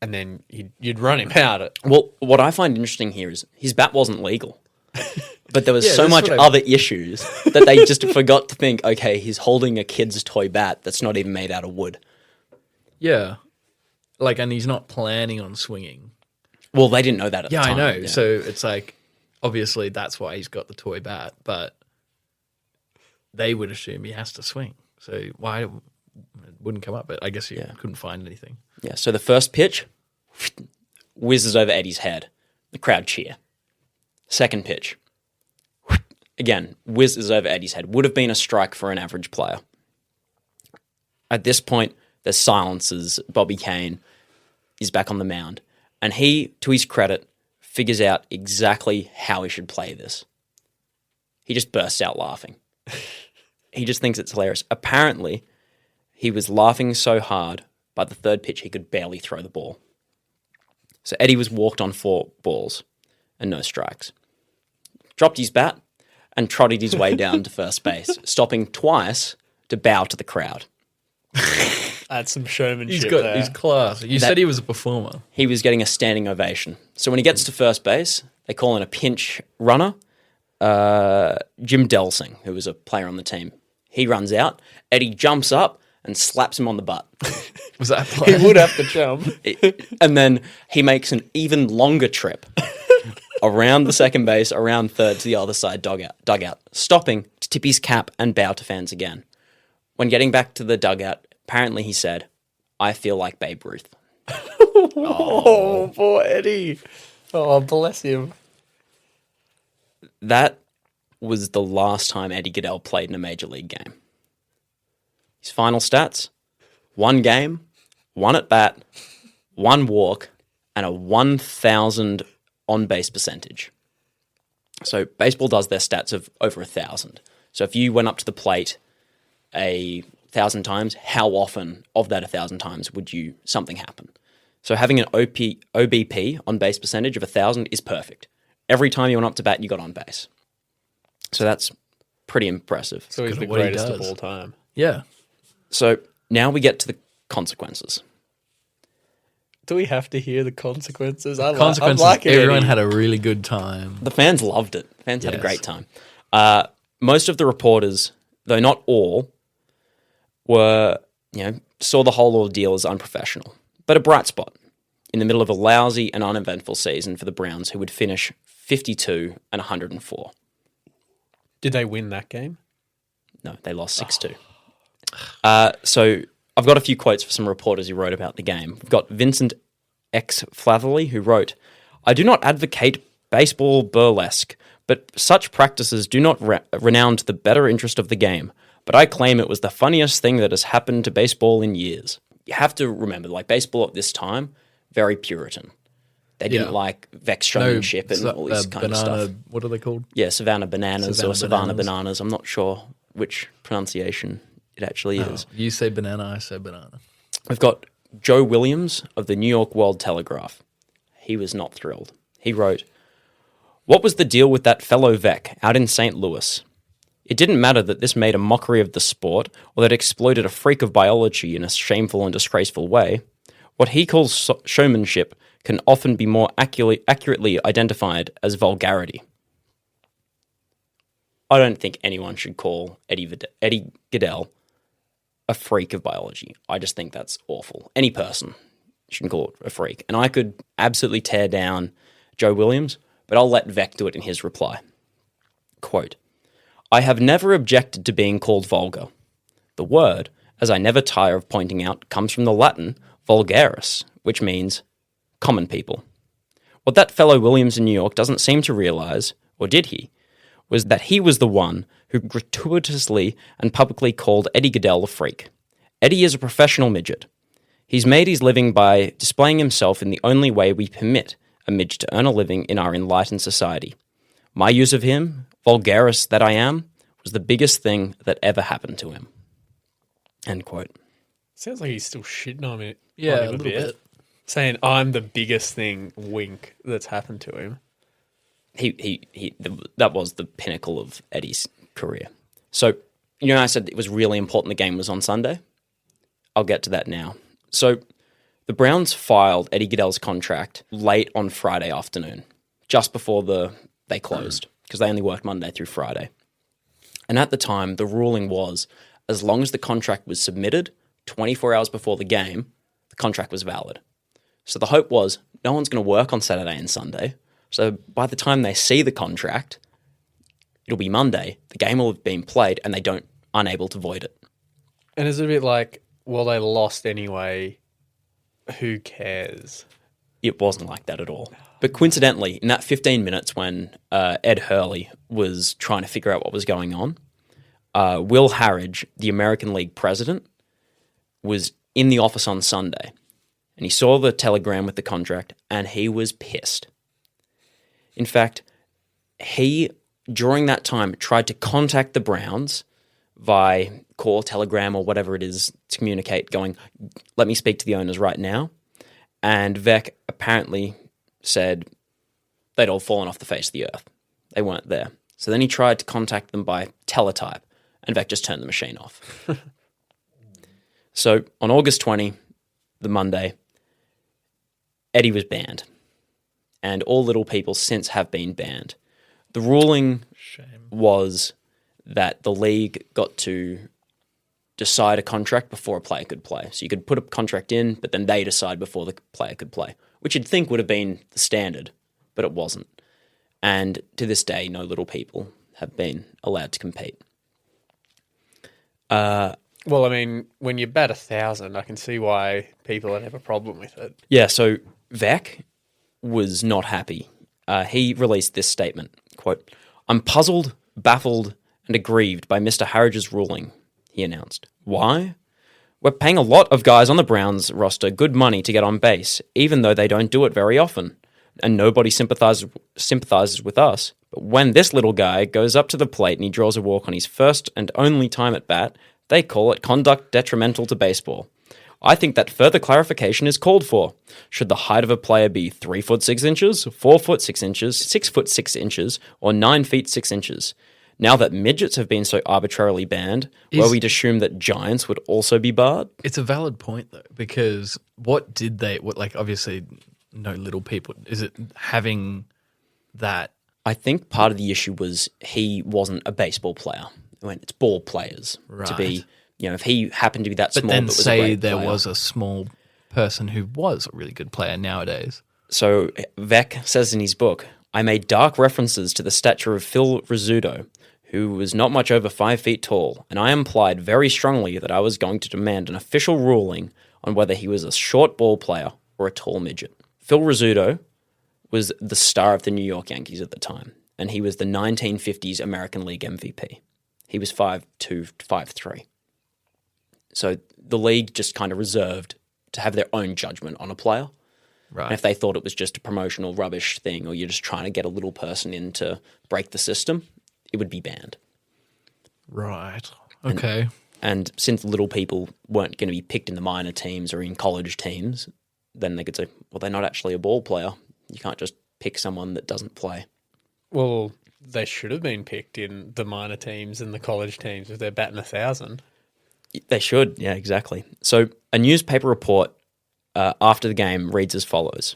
And then you'd run him out.
Well, what I find interesting here is his bat wasn't legal. But there was so much other issues that they just forgot to think, okay, he's holding a kid's toy bat that's not even made out of wood.
Yeah. And he's not planning on swinging.
Well, they didn't know that at the time.
Yeah, I know. Yeah. So it's obviously that's why he's got the toy bat, but they would assume he has to swing. So why it wouldn't come up? But I guess you couldn't find anything.
Yeah, so the first pitch whizzes over Eddie's head. The crowd cheer. Second pitch, again, whizzes over Eddie's head. Would have been a strike for an average player. At this point, there's silence as Bobby Kane is back on the mound. And he, to his credit, figures out exactly how he should play this. He just bursts out laughing. He just thinks it's hilarious. Apparently, he was laughing so hard by the third pitch he could barely throw the ball. So Eddie was walked on 4 balls and no strikes. Dropped his bat and trotted his way down to first base, stopping twice to bow to the crowd.
That's some showmanship
He's class. You said he was a performer.
He was getting a standing ovation. So when he gets to first base, they call in a pinch runner, Jim Delsing, who was a player on the team. He runs out. Eddie jumps up and slaps him on the butt.
Was that play?
He would have to jump.
And then he makes an even longer trip around the second base, around third to the other side dugout, stopping to tip his cap and bow to fans again. When getting back to the dugout, apparently he said, I feel like Babe Ruth.
Oh, poor Eddie. Oh, bless him.
That was the last time Eddie Gaedel played in a major league game. His final stats, 1 game, 1 at bat, 1 walk, and a 1,000 on-base percentage. So baseball does their stats of over 1,000. So if you went up to the plate 1,000 times, how often of that 1,000 times would something happen? So having an OBP, on-base percentage, of 1,000 is perfect. Every time you went up to bat, you got on base. So that's pretty impressive.
So he's
good
the
at what he
greatest of
does.
all time.
Yeah.
So now we get to the consequences.
Do we have to hear the consequences? I'm
Consequences.
liking
Everyone
Eddie.
had a really good time.
The fans loved it. The fans had a
Yes.
great time. Most of the reporters, though not all, saw the whole ordeal as unprofessional, but a bright spot in the middle of a lousy and uneventful season for the Browns, who would finish 52 and 104.
Did they win that game?
No, they lost 6-2. So I've got a few quotes for some reporters who wrote about the game. We've got Vincent X. Flatherley, who wrote, "I do not advocate baseball burlesque, but such practices do not renown the better interest of the game. But I claim it was the funniest thing that has happened to baseball in years." You have to remember, like, baseball at this time, very Puritan. They didn't like vex showmanship and all this kind of stuff.
What are they called?
Yeah, Savannah Bananas
Savannah
or Savannah
Bananas.
Bananas. I'm not sure which pronunciation it actually is.
You say banana, I say banana.
We've got Joe Williams of the New York World Telegraph. He was not thrilled. He wrote, "What was the deal with that fellow Vec out in St. Louis? It didn't matter that this made a mockery of the sport or that it exploited a freak of biology in a shameful and disgraceful way. What he calls showmanship can often be more accurately identified as vulgarity." I don't think anyone should call Eddie Gaedel a freak of biology. I just think that's awful. Any person shouldn't call it a freak. And I could absolutely tear down Joe Williams, but I'll let Vec do it in his reply. Quote, "I have never objected to being called vulgar. The word, as I never tire of pointing out, comes from the Latin vulgaris, which means common people. What that fellow Williams in New York doesn't seem to realize, or did he, was that he was the one who gratuitously and publicly called Eddie Gaedel a freak. Eddie is a professional midget. He's made his living by displaying himself in the only way we permit a midget to earn a living in our enlightened society. My use of him, vulgaris that I am, was the biggest thing that ever happened to him." End quote.
Sounds like he's still shitting on it.
Yeah,
on him
a little bit.
Saying, "I'm the biggest thing," wink, that's happened to him.
That was the pinnacle of Eddie's career. So, I said it was really important the game was on Sunday. I'll get to that now. So, the Browns filed Eddie Gaedel's contract late on Friday afternoon, just before they closed, because they only worked Monday through Friday. And at the time, the ruling was, as long as the contract was submitted 24 hours before the game, the contract was valid. So the hope was no one's going to work on Saturday and Sunday. So by the time they see the contract, it'll be Monday. The game will have been played and unable to void it.
And it's a bit like, well, they lost anyway. Who cares?
It wasn't like that at all. But coincidentally, in that 15 minutes when Ed Hurley was trying to figure out what was going on, Will Harridge, the American League president, was in the office on Sunday. And he saw the telegram with the contract, and he was pissed. In fact, he, during that time, tried to contact the Browns via call, telegram, or whatever it is to communicate, going, "Let me speak to the owners right now." And Vec apparently said they'd all fallen off the face of the earth. They weren't there. So then he tried to contact them by teletype, and Vec just turned the machine off. So on August 20, the Monday, Eddie was banned. And all little people since have been banned. The ruling was that the league got to decide a contract before a player could play. So you could put a contract in, but then they decide before the player could play, which you'd think would have been the standard, but it wasn't. And to this day, no little people have been allowed to compete.
Well, I mean, when you bat 1,000, I can see why people would have a problem with it.
Yeah, so Vec was not happy. He released this statement, quote, "I'm puzzled, baffled, and aggrieved by Mr. Harridge's ruling," he announced. "Why? We're paying a lot of guys on the Browns roster good money to get on base, even though they don't do it very often. And nobody sympathizes with us. But when this little guy goes up to the plate and he draws a walk on his first and only time at bat, they call it conduct detrimental to baseball. I think that further clarification is called for. Should the height of a player be 3 foot 6 inches, 4 foot 6 inches, 6 foot 6 inches, or 9 feet 6 inches? Now that midgets have been so arbitrarily banned, were we to assume that giants would also be barred?
It's a valid point though, because obviously no little people. Is it having that?
I think part of the issue was he wasn't a baseball player. When it's ball players to be, if he happened to be that small,
But then
but was a
say
great
there
player.
was a small person who was a really good player nowadays.
So Vec says in his book, I made dark references to the stature of Phil Rizzuto, who was not much over 5 feet tall, and I implied very strongly that I was going to demand an official ruling on whether he was a short ball player or a tall midget. Phil Rizzuto was the star of the New York Yankees at the time, and he was the 1950s American League MVP. He was 5'2", 5'3". So the league just kind of reserved to have their own judgment on a player.
Right.
And if they thought it was just a promotional rubbish thing, or you're just trying to get a little person in to break the system, it would be banned.
Right. Okay.
And since little people weren't going to be picked in the minor teams or in college teams, then they could say, well, they're not actually a ball player. You can't just pick someone that doesn't play.
Well, they should have been picked in the minor teams and the college teams if they're batting 1,000.
They should, yeah, exactly. So a newspaper report after the game reads as follows.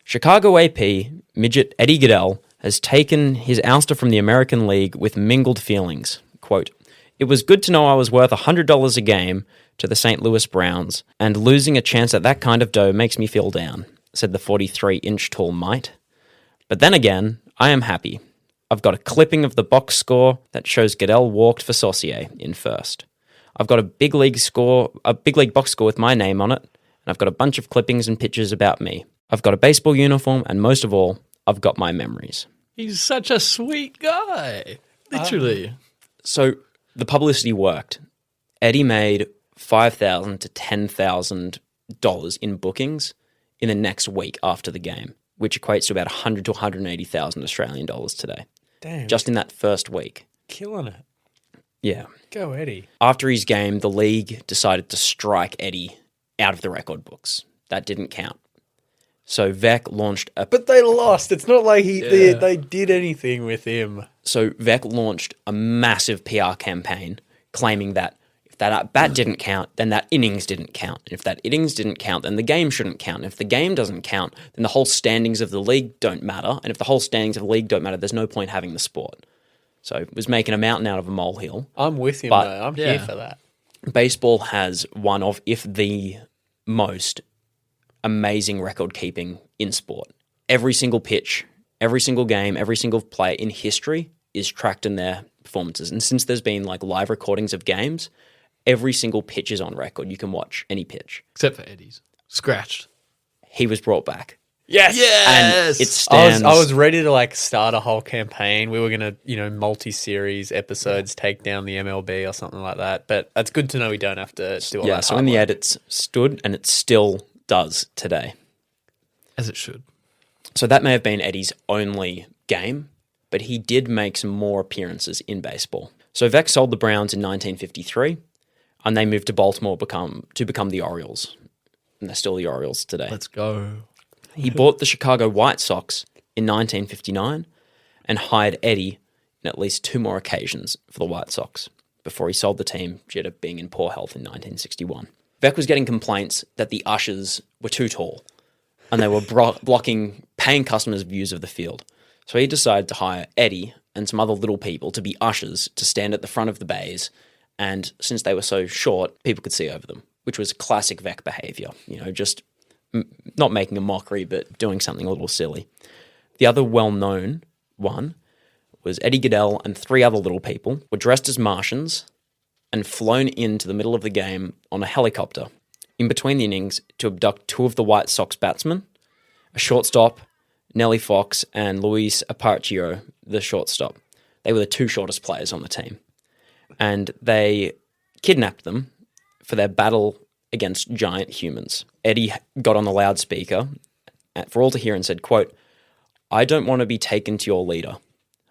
Chicago AP midget Eddie Gaedel has taken his ouster from the American League with mingled feelings. Quote, it was good to know I was worth $100 a game to the St. Louis Browns, and losing a chance at that kind of dough makes me feel down, said the 43-inch tall mite. But then again, I am happy. I've got a clipping of the box score that shows Gaedel walked for Saucier in first. I've got a big league box score with my name on it, and I've got a bunch of clippings and pictures about me. I've got a baseball uniform, and most of all, I've got my memories.
He's such a sweet guy. Literally.
So the publicity worked. Eddie made $5,000 to $10,000 in bookings in the next week after the game, which equates to about $100,000 to $180,000 Australian dollars today.
Damn.
Just in that first week.
Killing it.
Yeah.
Go, Eddie.
After his game, the league decided to strike Eddie out of the record books. That didn't count. So Vec launched a...
But they lost. It's not like they did anything with him.
So Vec launched a massive PR campaign claiming that if that at-bat didn't count, then that innings didn't count. And if that innings didn't count, then the game shouldn't count. And if the game doesn't count, then the whole standings of the league don't matter. And if the whole standings of the league don't matter, there's no point having the sport. So it was making a mountain out of a molehill.
I'm with him,
But-
though. I'm here for that.
Baseball has one of, if the most amazing record keeping in sport. Every single pitch, every single game, every single player in history is tracked in their performances. And since there's been like live recordings of games, every single pitch is on record. You can watch any pitch.
Except for Eddie's. Scratched.
He was brought back.
Yes.
And it stands.
I was ready to start a whole campaign. We were gonna, multi-series episodes take down the MLB or something like that. But it's good to know we don't have to do all that.
So
hard
in the
work.
edits stood, and it still does today.
As it should.
So that may have been Eddie's only game, but he did make some more appearances in baseball. So Vec sold the Browns in 1953, and they moved to Baltimore to become the Orioles. And they're still the Orioles today.
Let's go.
He bought the Chicago White Sox in 1959 and hired Eddie in at least 2 more occasions for the White Sox before he sold the team due to being in poor health in 1961. Vec was getting complaints that the ushers were too tall and they were blocking paying customers' views of the field. So he decided to hire Eddie and some other little people to be ushers to stand at the front of the bays, and since they were so short, people could see over them, which was classic Vec behaviour, just not making a mockery, but doing something a little silly. The other well-known one was Eddie Gaedel and 3 other little people were dressed as Martians and flown into the middle of the game on a helicopter in between the innings to abduct 2 of the White Sox batsmen, a shortstop, Nellie Fox, and Luis Aparicio, the shortstop. They were the 2 shortest players on the team. And they kidnapped them for their battle against giant humans. Eddie got on the loudspeaker for all to hear and said, quote, I don't want to be taken to your leader.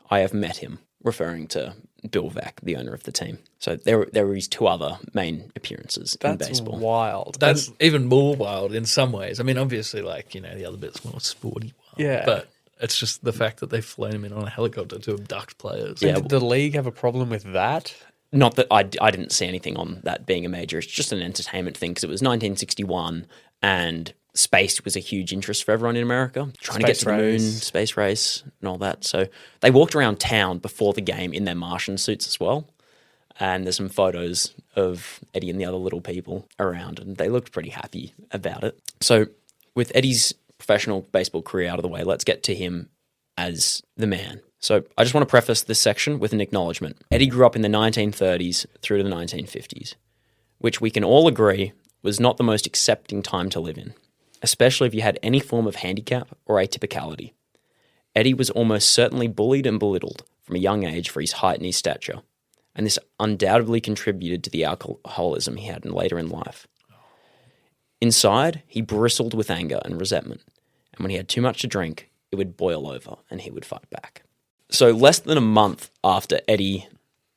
I have met him, referring to Bill Veeck, the owner of the team. So there were his two other main appearances in
That's
baseball.
wild.
That's even more wild in some ways. I mean, obviously, the other bit's more sporty wild.
Yeah.
But it's just the fact that they've flown him in on a helicopter to abduct players.
Yeah.
Did the league have a problem with that?
Not that I didn't see anything on that being a major. It's just an entertainment thing because it was 1961 and space was a huge interest for everyone in America. Trying to get to the moon, space race and all that. So they walked around town before the game in their Martian suits as well. And there's some photos of Eddie and the other little people around and they looked pretty happy about it. So with Eddie's professional baseball career out of the way, let's get to him as the man. So I just want to preface this section with an acknowledgement. Eddie grew up in the 1930s through to the 1950s, which we can all agree was not the most accepting time to live in, especially if you had any form of handicap or atypicality. Eddie was almost certainly bullied and belittled from a young age for his height and his stature, and this undoubtedly contributed to the alcoholism he had later in life. Inside, he bristled with anger and resentment, and when he had too much to drink, it would boil over and he would fight back. So less than a month after Eddie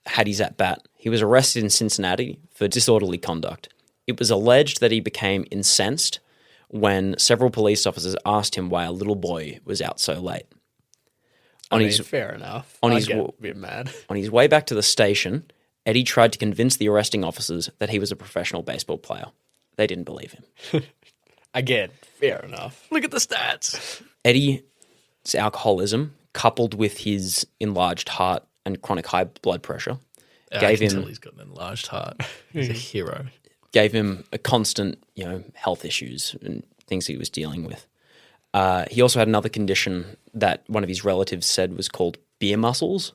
had his at-bat, he was arrested in Cincinnati for disorderly conduct. It was alleged that he became incensed when several police officers asked him why a little boy was out so late.
Fair enough.
On
I'd
his
get a bit mad.
On his way back to the station, Eddie tried to convince the arresting officers that he was a professional baseball player. They didn't believe him.
Again, fair enough.
Look at the stats.
Eddie's alcoholism, coupled with his enlarged heart and chronic high blood pressure,
I can tell he's got an enlarged heart. He's a hero.
gave him a constant, health issues and things he was dealing with. He also had another condition that one of his relatives said was called beer muscles.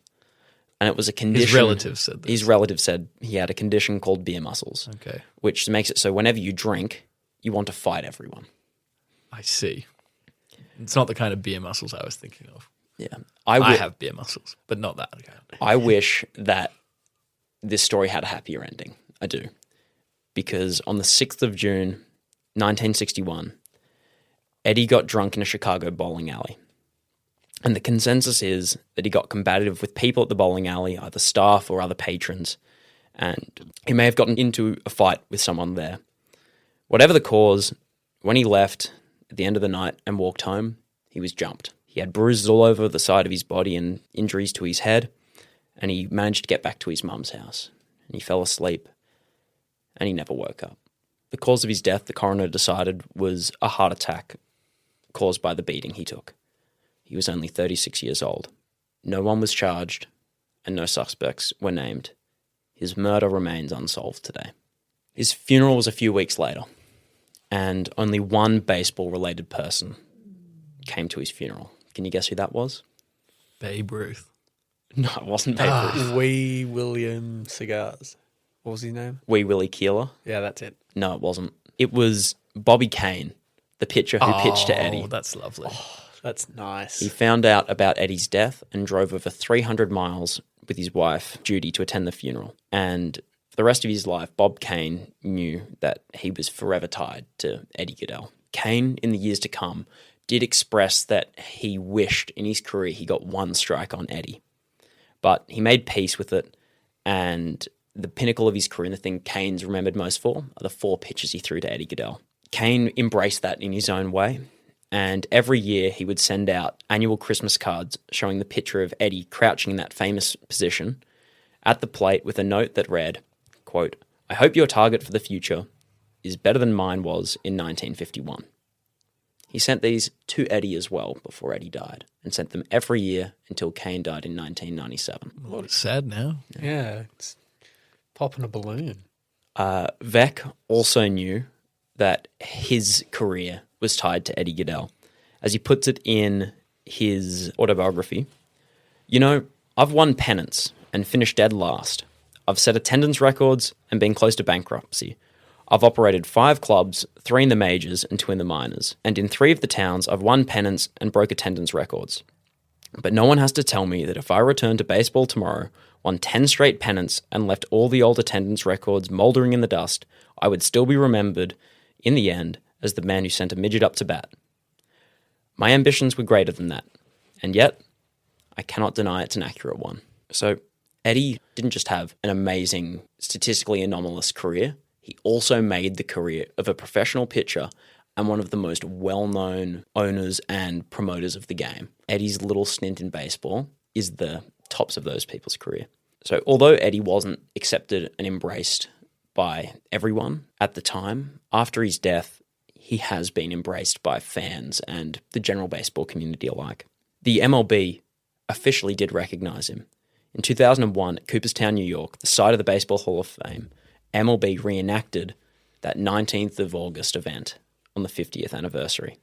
And it was a condition.
His relatives said this.
His relatives said he had a condition called beer muscles.
Okay.
Which makes it so whenever you drink, you want to fight everyone.
I see. It's not the kind of beer muscles I was thinking of.
Yeah.
I have beer muscles, but not that kind.
I wish that this story had a happier ending. I do. Because on the 6th of June, 1961, Eddie got drunk in a Chicago bowling alley. And the consensus is that he got combative with people at the bowling alley, either staff or other patrons, and he may have gotten into a fight with someone there. Whatever the cause, when he left at the end of the night and walked home, he was jumped. He had bruises all over the side of his body and injuries to his head, and he managed to get back to his mum's house. And he fell asleep, and he never woke up. The cause of his death, the coroner decided, was a heart attack caused by the beating he took. He was only 36 years old. No one was charged, and no suspects were named. His murder remains unsolved today. His funeral was a few weeks later, and only one baseball-related person came to his funeral. Can you guess who that was?
Babe Ruth.
No, it wasn't Babe Ruth.
Wee William Cigars. What was his name?
Wee Willie Keeler.
Yeah, that's it.
No, it wasn't. It was Bobby Kane, the pitcher who pitched to Eddie.
Oh, that's lovely.
That's nice.
He found out about Eddie's death and drove over 300 miles with his wife, Judy, to attend the funeral. And for the rest of his life, Bob Kane knew that he was forever tied to Eddie Gaedel. Kane, in the years to come, did express that he wished in his career he got one strike on Eddie. But he made peace with it, and the pinnacle of his career and the thing Kane's remembered most for are the 4 pitches he threw to Eddie Gaedel. Kane embraced that in his own way, and every year he would send out annual Christmas cards showing the picture of Eddie crouching in that famous position at the plate with a note that read, quote, "I hope your target for the future is better than mine was in 1951. He sent these to Eddie as well before Eddie died, and sent them every year until Kane died in 1997.
Well, it's sad now.
Yeah, it's popping a balloon.
Veeck also knew that his career was tied to Eddie Gaedel. As he puts it in his autobiography, I've won pennants and finished dead last. I've set attendance records and been close to bankruptcy. I've operated 5 clubs, 3 in the majors and 2 in the minors. And in 3 of the towns, I've won pennants and broke attendance records. But no one has to tell me that if I returned to baseball tomorrow, won 10 straight pennants and left all the old attendance records mouldering in the dust, I would still be remembered, in the end, as the man who sent a midget up to bat. My ambitions were greater than that, and yet I cannot deny it's an accurate one." So Eddie didn't just have an amazing, statistically anomalous career, he also made the career of a professional pitcher and one of the most well-known owners and promoters of the game. Eddie's little stint in baseball is the tops of those people's career. So although Eddie wasn't accepted and embraced by everyone at the time, after his death, he has been embraced by fans and the general baseball community alike. The MLB officially did recognize him. In 2001, at Cooperstown, New York, the site of the Baseball Hall of Fame, MLB reenacted that 19th of August event on the 50th anniversary.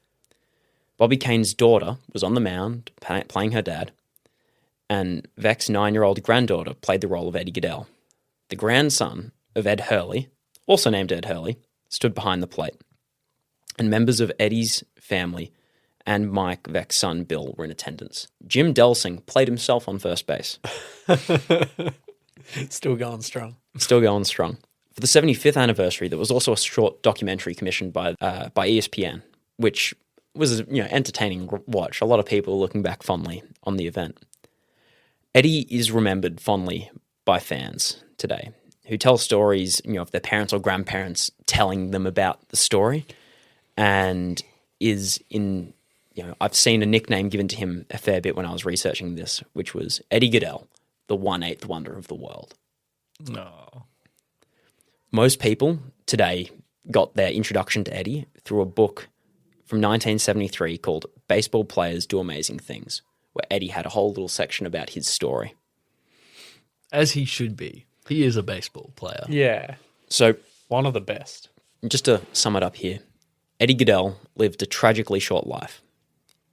Bobby Kane's daughter was on the mound playing her dad, and Vec's 9-year-old granddaughter played the role of Eddie Gaedel. The grandson of Ed Hurley, also named Ed Hurley, stood behind the plate, and members of Eddie's family and Mike Vec's son Bill were in attendance. Jim Delsing played himself on first base.
Still going strong.
Still going strong. For the 75th anniversary, there was also a short documentary commissioned by ESPN, which was entertaining watch. A lot of people looking back fondly on the event. Eddie is remembered fondly by fans today who tell stories, of their parents or grandparents telling them about the story, and is in, I've seen a nickname given to him a fair bit when I was researching this, which was Eddie Gaedel, the 1/8 wonder of the world.
No.
Most people today got their introduction to Eddie through a book from 1973 called Baseball Players Do Amazing Things, where Eddie had a whole little section about his story.
As he should be. He is a baseball player.
Yeah.
So,
One of the best.
just to sum it up here, Eddie Gaedel lived a tragically short life.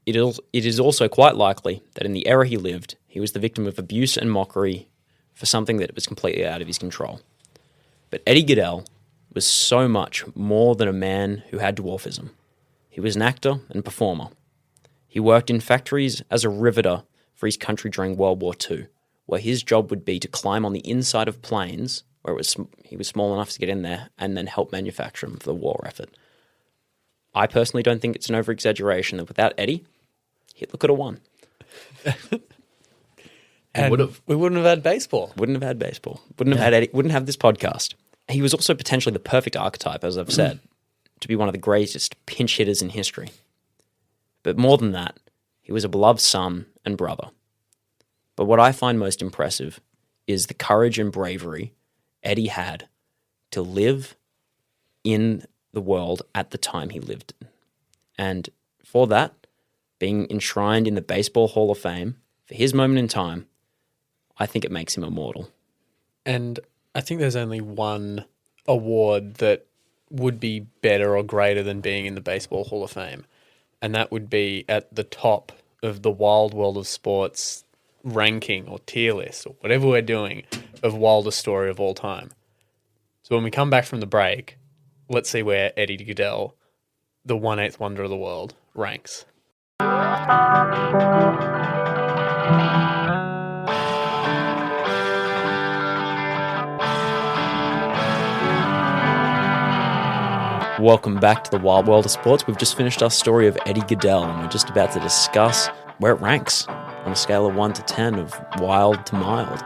It is also quite likely that in the era he lived, he was the victim of abuse and mockery for something that was completely out of his control. But Eddie Gaedel was so much more than a man who had dwarfism. He was an actor and performer. He worked in factories as a riveter for his country during World War II, where his job would be to climb on the inside of planes, where he was small enough to get in there, and then help manufacture them for the war effort. I personally don't think it's an over-exaggeration that without Eddie, Hitler could have won.
And we wouldn't have had baseball.
Wouldn't have had baseball. Wouldn't have had Eddie. Wouldn't have this podcast. He was also potentially the perfect archetype, as I've said, to be one of the greatest pinch hitters in history. But more than that, he was a beloved son and brother. But what I find most impressive is the courage and bravery Eddie had to live in the world at the time he lived in. And for that, being enshrined in the Baseball Hall of Fame, for his moment in time, I think it makes him immortal.
And I think there's only one award that would be better or greater than being in the Baseball Hall of Fame, and that would be at the top of the wild world of sports ranking or tier list or whatever we're doing of wildest story of all time. So when we come back from the break, let's see where Eddie Gaedel, the 1/8 wonder of the world, ranks.
Welcome back to the Wild World of Sports. We've just finished our story of Eddie Gaedel, and we're just about to discuss where it ranks on a scale of 1 to 10 of wild to mild.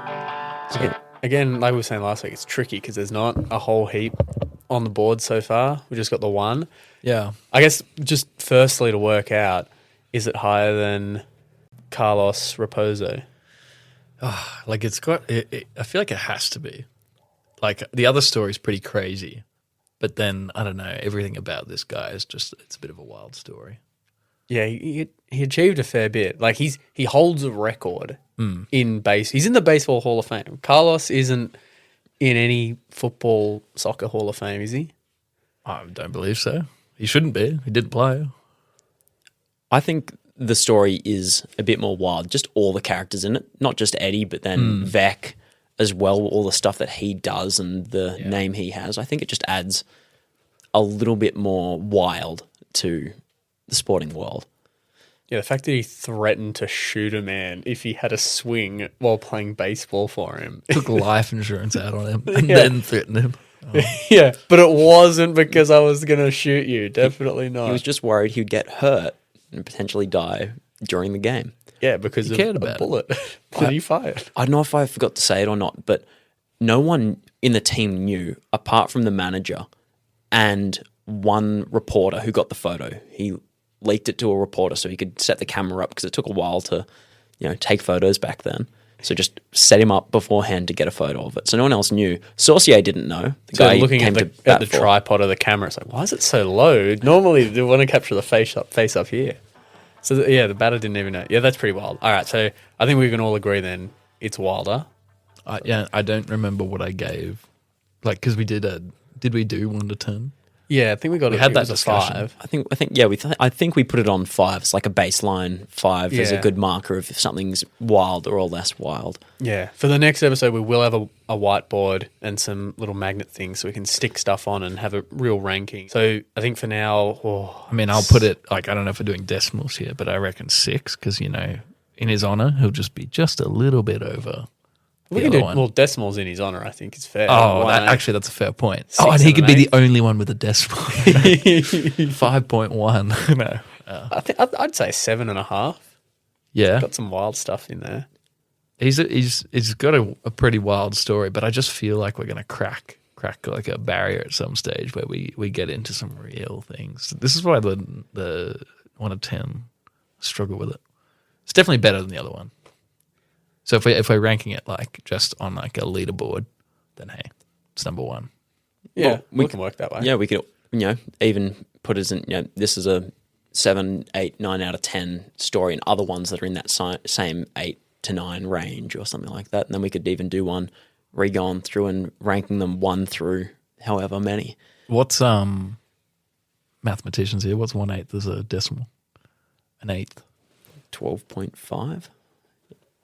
So,
Again, like we were saying last week, it's tricky because there's not a whole heap on the board so far. We just got the one.
Yeah.
I guess just firstly to work out, is it higher than Carlos Raposo?
Like it's got, I feel like it has to be. Like the other story is pretty crazy, but then I don't know, everything about this guy is just, it's a bit of a wild story.
Yeah, he achieved a fair bit. Like he holds a record in base. He's in the Baseball Hall of Fame. Carlos isn't in any football, soccer Hall of Fame, is he?
I don't believe so. He shouldn't be. He didn't play.
I think the story is a bit more wild. Just all the characters in it, not just Eddie, but then Vec as well, all the stuff that he does and the name he has. I think it just adds a little bit more wild to the sporting world.
Yeah, the fact that he threatened to shoot a man if he had a swing while playing baseball for him.
Took life insurance out on him and then threatened him.
Yeah, but it wasn't because I was going to shoot you. Definitely not.
He was just worried he'd get hurt and potentially die during the game.
Yeah, because
You
of
cared
a
about it.
bullet that he fired.
I don't know if I forgot to say it or not, but no one in the team knew, apart from the manager and one reporter who got the photo. He leaked it to a reporter so he could set the camera up because it took a while to, take photos back then. So just set him up beforehand to get a photo of it. So no one else knew. Saucier didn't know. The
So
guy
looking
came
at
to
the
bat for.
tripod of the camera, it's like, why is it so low? Normally they want to capture the face up here. So the batter didn't even know. Yeah, that's pretty wild. All right, so I think we can all agree then it's Wilder.
I don't remember what I gave. Like, because we did we do 1 to 10?
Yeah, I think we got
had that
a
discussion.
5.
I think we put it on 5. It's like a baseline 5 is a
Yeah.
good marker of if something's wild or less wild.
Yeah, for the next episode we will have a whiteboard and some little magnet things so we can stick stuff on and have a real ranking. So I think for now,
I mean, I'll put it, like, I don't know if we're doing decimals here, but I reckon 6 because, in his honour, he'll just be just a little bit over
we
the
can
other
do
one.
well decimals in his honour. I think is fair.
Oh,
Why not?
actually, that's a fair point.
6
And he
and
could
an
be the
8.
only one with a decimal. 5.1. No.
I think I'd say 7.5.
Yeah.
Got some wild stuff in there.
He's got a pretty wild story, but I just feel like we're going to crack like a barrier at some stage where we get into some real things. This is why the 1 to 10 struggle with it. It's definitely better than the other one. So if we're ranking it like just on like a leaderboard, then hey, it's number 1.
Yeah,
Well,
we can work that way.
Yeah, we could, even put as in, this is a 7, 8, 9 out of 10 story, and other ones that are in that same 8 to 9 range or something like that. And then we could even do one going through and ranking them 1 through however many.
What's mathematicians here? What's 1/8 as a decimal? An eighth.
12.5.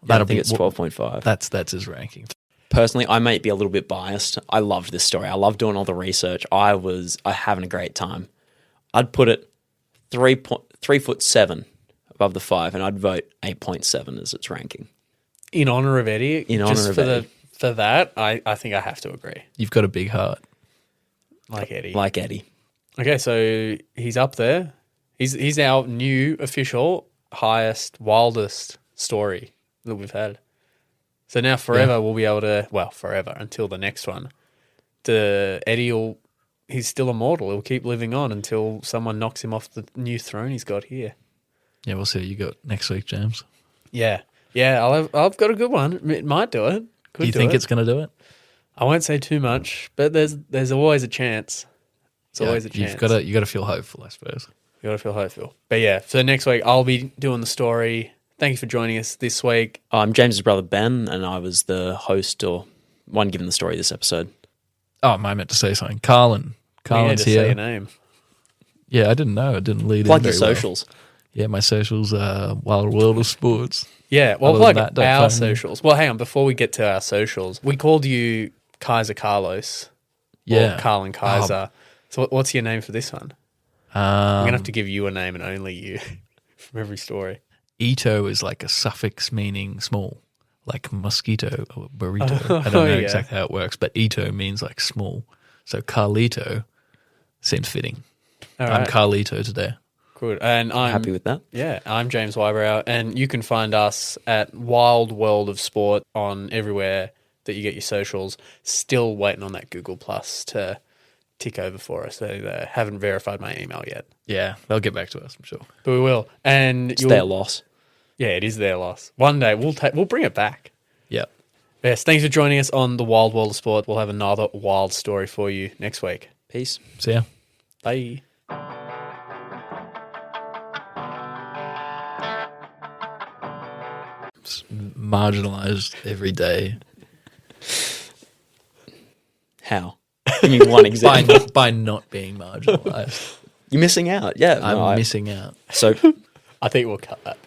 I
That'll
think
be
it's 12.5.
That's his ranking.
Personally, I might be a little bit biased. I loved this story. I love doing all the research. I having a great time. I'd put it 3'7" above the 5, and I'd vote 8.7 as its ranking.
In honour of Eddie.
In honour of Eddie.
For that, I think I have to agree.
You've got a big heart.
Like Eddie.
Like Eddie.
Okay, so he's up there. He's our new official highest, wildest story that we've had. So now forever we'll be able to, well, forever until the next one. He's still immortal. He'll keep living on until someone knocks him off the new throne he's got here.
Yeah, we'll see what you got next week, James.
Yeah. Yeah, I've got a good one. It might do it.
Do you think it's going to do it?
I won't say too much, but there's always a chance. It's always a chance.
You got to feel hopeful, I suppose.
You gotta feel hopeful. But yeah, so next week I'll be doing the story. Thank you for joining us this week.
I'm James's brother Ben, and I was the host or one giving the story this episode.
Oh, I meant to say something. Carlin's
to
here.
say your name.
Yeah, I didn't know. It didn't lead
Plug
in
your
very well.
socials.
Yeah, my socials are Wild World of Sports.
Yeah, well,
Other
plug
than that, don't
our
find me.
socials. Well, hang on, before we get to our socials, we called you Kaiser Carlos.
Yeah.
Or Carlin Kaiser. So what's your name for this one? I'm going to have to give you a name and only you from every story.
Ito is like a suffix meaning small, like mosquito or burrito. I don't know
yeah.
exactly how it works, but Ito means like small. So Carlito seems fitting.
All
I'm
right,
Carlito today.
good. And I'm
Happy with that?
Yeah, I'm James Whybrow, and you can find us at Wild World of Sport on everywhere that you get your socials. Still waiting on that Google Plus to tick over for us. They haven't verified my email yet,
Yeah, they'll get back to us, I'm sure.
but we will. And
It's their loss.
Yeah, it is their loss. One day we'll bring it back.
Yeah.
Yes, thanks for joining us on the Wild World of Sport. We'll have another wild story for you next week.
Peace.
See ya.
Bye.
Marginalized every day.
How? Give me one example.
by not being marginalized.
You're missing out. Yeah.
I'm missing out.
So
I think we'll cut that.